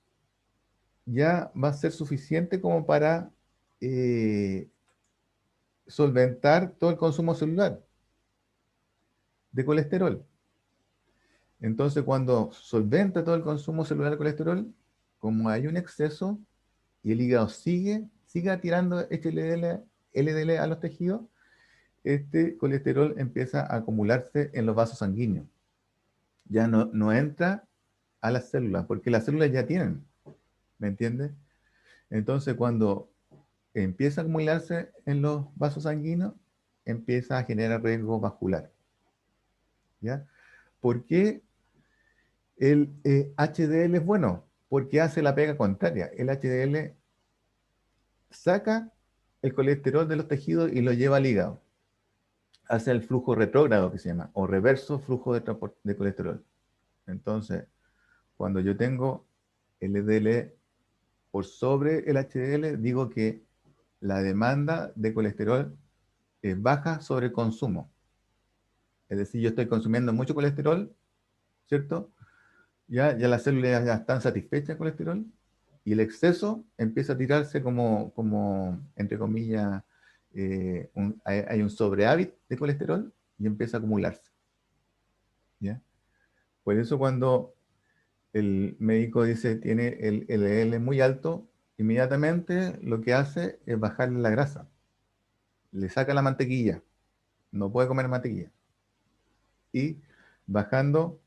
ya va a ser suficiente como para eh, solventar todo el consumo celular de colesterol. Entonces, cuando solventa todo el consumo celular de colesterol, como hay un exceso y el hígado sigue tirando este LDL a los tejidos, este colesterol empieza a acumularse en los vasos sanguíneos. Ya no entra a las células, porque las células ya tienen, ¿me entiendes? Entonces, cuando empieza a acumularse en los vasos sanguíneos, empieza a generar riesgo vascular, ¿ya? ¿Por qué el HDL es bueno? Porque hace la pega contraria. El HDL saca el colesterol de los tejidos y lo lleva al hígado. Hace el flujo retrógrado que se llama, o reverso flujo de colesterol. Entonces, cuando yo tengo LDL por sobre el HDL, digo que la demanda de colesterol es baja sobre el consumo. Es decir, yo estoy consumiendo mucho colesterol, ¿cierto? Ya las células ya están satisfechas con colesterol y el exceso empieza a tirarse como entre comillas, hay un sobreávit de colesterol y empieza a acumularse, ¿ya? Por eso cuando el médico dice tiene el LDL muy alto, inmediatamente lo que hace es bajarle la grasa. Le saca la mantequilla. No puede comer mantequilla. Y bajando,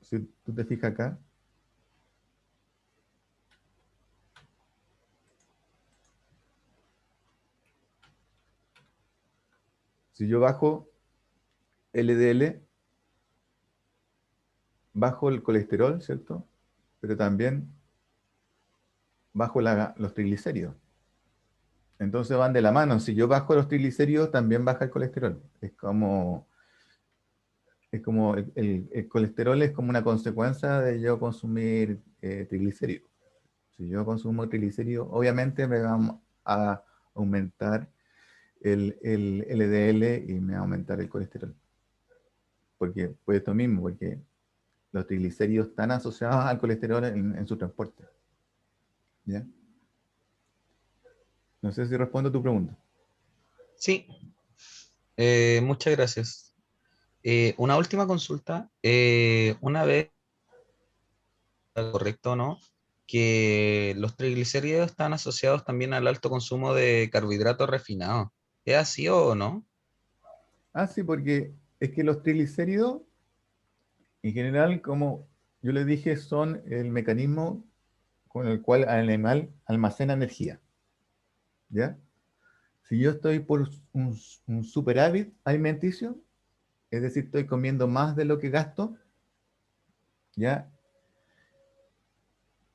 si tú te fijas acá, Si yo bajo LDL, bajo el colesterol, ¿cierto? Pero también bajo los triglicéridos. Entonces van de la mano. Si yo bajo los triglicéridos, también baja el colesterol. El colesterol es como una consecuencia de yo consumir triglicéridos. Si yo consumo triglicéridos, obviamente me va a aumentar el LDL y me va a aumentar el colesterol. Porque, pues esto mismo, porque los triglicéridos están asociados al colesterol en su transporte. ¿Ya? No sé si respondo a tu pregunta. Sí, muchas gracias. Una última consulta. Una vez, correcto o no, que los triglicéridos están asociados también al alto consumo de carbohidratos refinados. ¿Es así o no? Ah, sí, porque es que los triglicéridos, en general, como yo les dije, son el mecanismo con el cual el animal almacena energía. ¿Ya? Si yo estoy por un superávit alimenticio, es decir, estoy comiendo más de lo que gasto, ¿ya?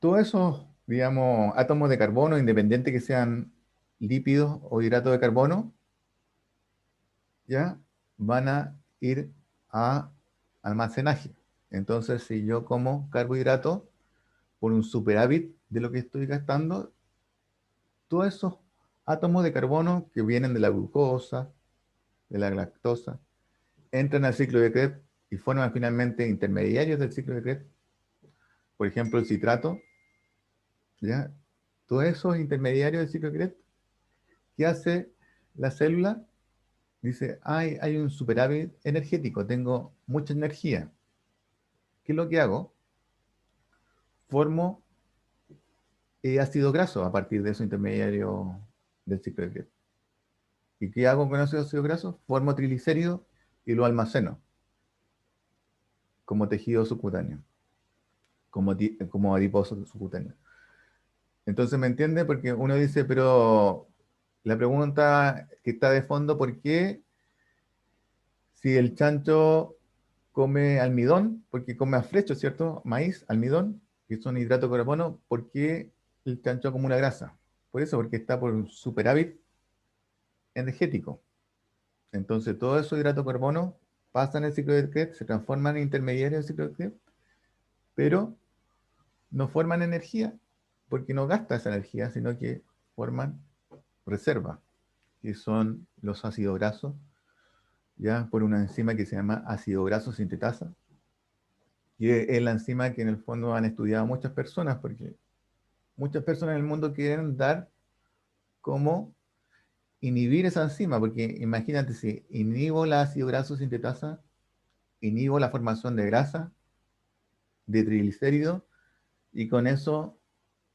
Todos esos, digamos, átomos de carbono, independiente que sean lípidos o hidratos de carbono, ¿ya? Van a ir a almacenaje. Entonces, si yo como carbohidratos por un superávit de lo que estoy gastando, todos esos átomos de carbono que vienen de la glucosa, de la lactosa, entran al ciclo de Krebs y forman finalmente intermediarios del ciclo de Krebs. Por ejemplo, el citrato, ¿ya? Todos esos intermediarios del ciclo de Krebs, ¿qué hace la célula? Dice, hay un superávit energético, tengo mucha energía. ¿Qué es lo que hago? Formo ácido graso a partir de esos intermediarios del ciclo de Krebs. ¿Y qué hago con esos ácidos grasos? Formo triglicéridos y lo almaceno como tejido subcutáneo, como adiposo subcutáneo. Entonces, ¿me entiende? Porque uno dice, pero la pregunta que está de fondo, ¿por qué si el chancho come almidón, porque come afrecho, ¿cierto? Maíz, almidón, que son hidratos de carbono, ¿por qué el chancho acumula grasa? Por eso, porque está por un superávit energético. Entonces, todos esos hidratos de carbono pasan el ciclo de Krebs, se transforman en intermediarios del ciclo de Krebs, pero no forman energía, porque no gasta esa energía, sino que forman reserva, que son los ácidos grasos, ya por una enzima que se llama ácido graso sintetasa, que es la enzima que en el fondo han estudiado muchas personas, porque muchas personas en el mundo quieren dar cómo inhibir esa enzima, porque imagínate, si inhibo el ácido graso sintetasa, inhibo la formación de grasa, de triglicéridos, y con eso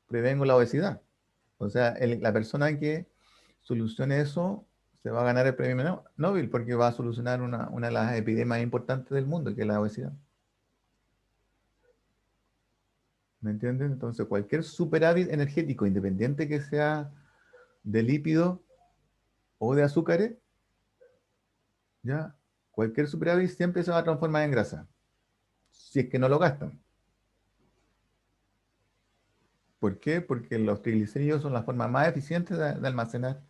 prevengo la obesidad. O sea, la persona que solucione eso se va a ganar el premio Nobel porque va a solucionar una de las epidemias importantes del mundo, que es la obesidad. ¿Me entienden? Entonces, cualquier superávit energético, independiente que sea de lípido o de azúcares, ¿ya? Cualquier superávit siempre se va a transformar en grasa, si es que no lo gastan. ¿Por qué? Porque los triglicéridos son la forma más eficiente de almacenar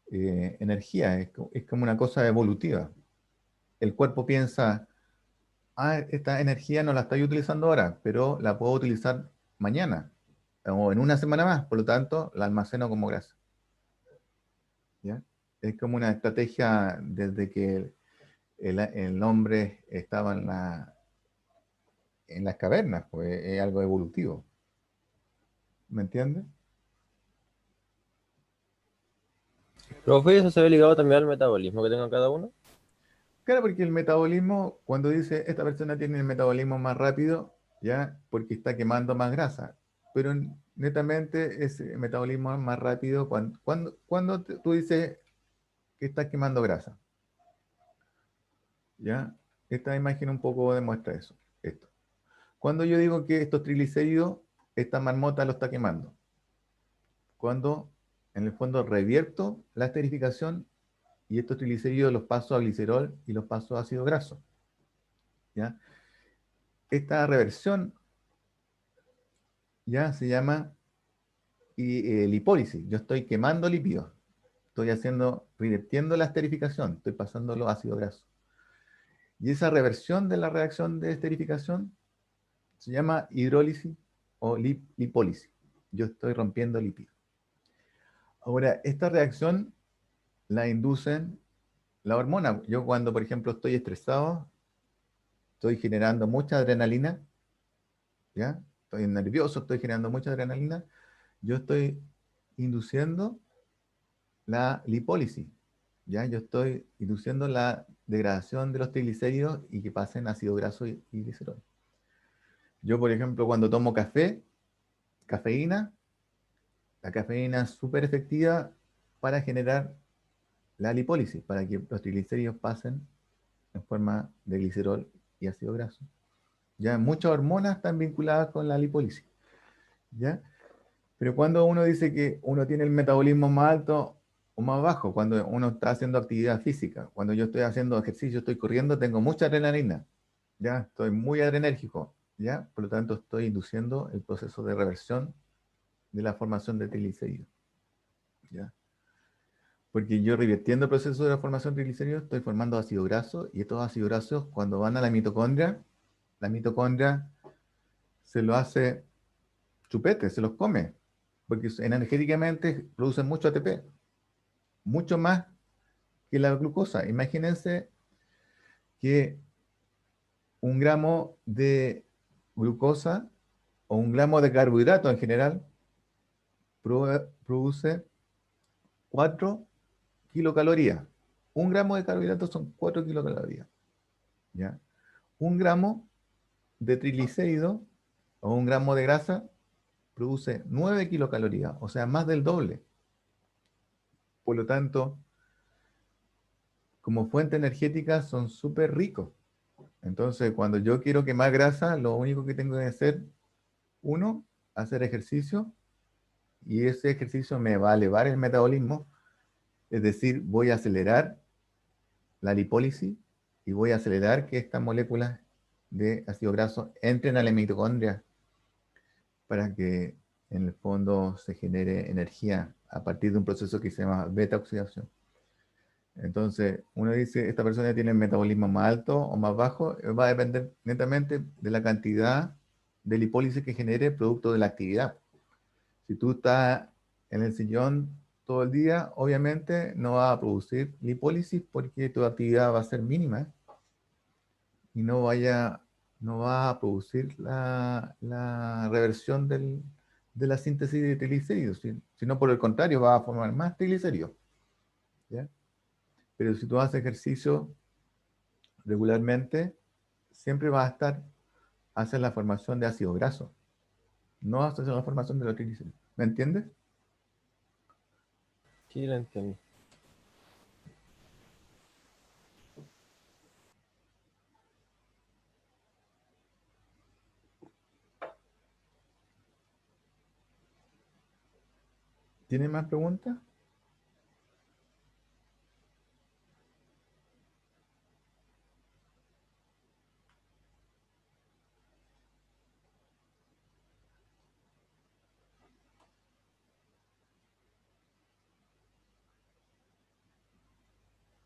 energía. Es como una cosa evolutiva. El cuerpo piensa, esta energía no la estoy utilizando ahora, pero la puedo utilizar mañana o en una semana más, por lo tanto, la almaceno como grasa. ¿Ya? Es como una estrategia desde que el hombre estaba en las cavernas, pues es algo evolutivo. ¿Me entiendes? Profe, ¿eso se ve ligado también al metabolismo que tenga cada uno? Claro, porque el metabolismo, cuando dice esta persona tiene el metabolismo más rápido, ya, porque está quemando más grasa. Pero netamente ese metabolismo es más rápido cuando tú dices que estás quemando grasa. ¿Ya? Esta imagen un poco demuestra eso. Esto. Cuando yo digo que estos triglicéridos, esta marmota lo está quemando. Cuando en el fondo revierto la esterificación y estos triglicéridos los paso a glicerol y los paso a ácido graso. ¿Ya? Esta reversión ya se llama lipólisis. Yo estoy quemando lípidos. Estoy revirtiendo la esterificación. Estoy pasándolo a ácido graso. Y esa reversión de la reacción de esterificación se llama hidrólisis o lipólisis. Yo estoy rompiendo lípidos. Ahora, esta reacción la inducen la hormona. Yo cuando, por ejemplo, estoy estresado, estoy generando mucha adrenalina, ¿ya? Estoy nervioso, estoy generando mucha adrenalina, yo estoy induciendo la lipólisis, ¿ya? Yo estoy induciendo la degradación de los triglicéridos y que pasen ácido graso y glicerol. Yo, por ejemplo, cuando tomo cafeína, la cafeína es súper efectiva para generar la lipólisis, para que los triglicéridos pasen en forma de glicerol y ácido graso. Ya muchas hormonas están vinculadas con la lipólisis, ¿ya? Pero cuando uno dice que uno tiene el metabolismo más alto o más bajo, cuando uno está haciendo actividad física, cuando yo estoy haciendo ejercicio, estoy corriendo, tengo mucha adrenalina, ¿ya? Estoy muy adrenérgico, ¿ya? Por lo tanto, estoy induciendo el proceso de reversión de la formación de triglicéridos, ¿ya? Porque yo revirtiendo el proceso de la formación de triglicéridos, estoy formando ácido graso, y estos ácidos grasos, cuando van a la mitocondria se lo hace chupete, se los come, porque energéticamente producen mucho ATP, mucho más que la glucosa. Imagínense que 1 gramo de glucosa o 1 gramo de carbohidrato en general produce 4 kilocalorías. 1 gramo de carbohidratos son 4 kilocalorías, ¿ya? 1 gramo de triglicérido o 1 gramo de grasa produce 9 kilocalorías, o sea, más del doble. Por lo tanto, como fuente energética son súper ricos. Entonces, cuando yo quiero quemar grasa, lo único que tengo que hacer, uno, hacer ejercicio, y ese ejercicio me va a elevar el metabolismo, es decir, voy a acelerar la lipólisis y voy a acelerar que estas moléculas de ácido graso entren a la mitocondria para que en el fondo se genere energía a partir de un proceso que se llama beta-oxidación. Entonces, uno dice, esta persona tiene el metabolismo más alto o más bajo, va a depender netamente de la cantidad de lipólisis que genere producto de la actividad. Si tú estás en el sillón todo el día, obviamente no va a producir lipólisis porque tu actividad va a ser mínima y no va a producir la reversión de la síntesis de triglicéridos, sino por el contrario, va a formar más triglicéridos, ¿ya? Pero si tú haces ejercicio regularmente, siempre vas a hacer la formación de ácido graso, no vas a hacer la formación de los triglicéridos. ¿Me entiendes? Sí, lo entiendo. ¿Tiene más preguntas?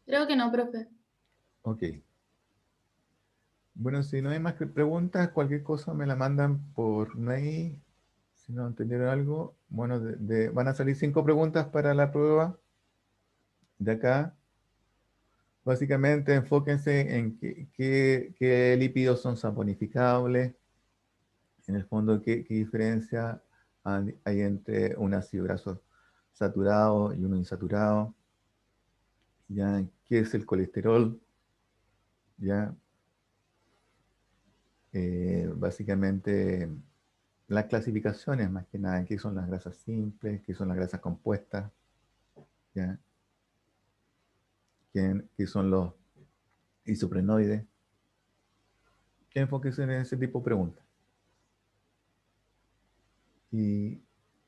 Creo que no, profe. Ok. Bueno, si no hay más preguntas, cualquier cosa me la mandan por mail. Si no entendieron algo, bueno, van a salir 5 preguntas para la prueba de acá. Básicamente, enfóquense en qué lípidos son saponificables. En el fondo, qué diferencia hay entre un ácido graso saturado y uno insaturado. ¿Ya? ¿Qué es el colesterol? ¿Ya? Básicamente, las clasificaciones, más que nada, qué son las grasas simples, qué son las grasas compuestas, ¿ya? ¿Qué son los isoprenoides? ¿Qué enfoques en ese tipo de preguntas? Y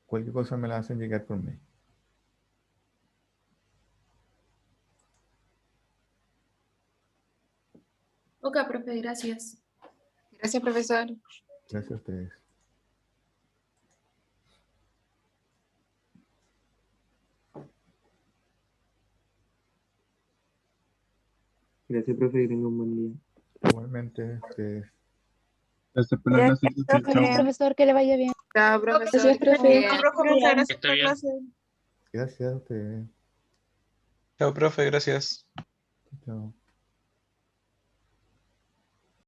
cualquier cosa me la hacen llegar por mail. Ok, profe, gracias. Gracias, profesor. Gracias a ustedes. Gracias, profe, que tenga un buen día. Igualmente, ustedes. Gracias por la clase. Gracias, profesor, que le vaya bien. Chao, profesor. Gracias, que esté profe. bien. Profe, muchas gracias por la clase. Gracias a ustedes. Chao, profe, gracias. Chao.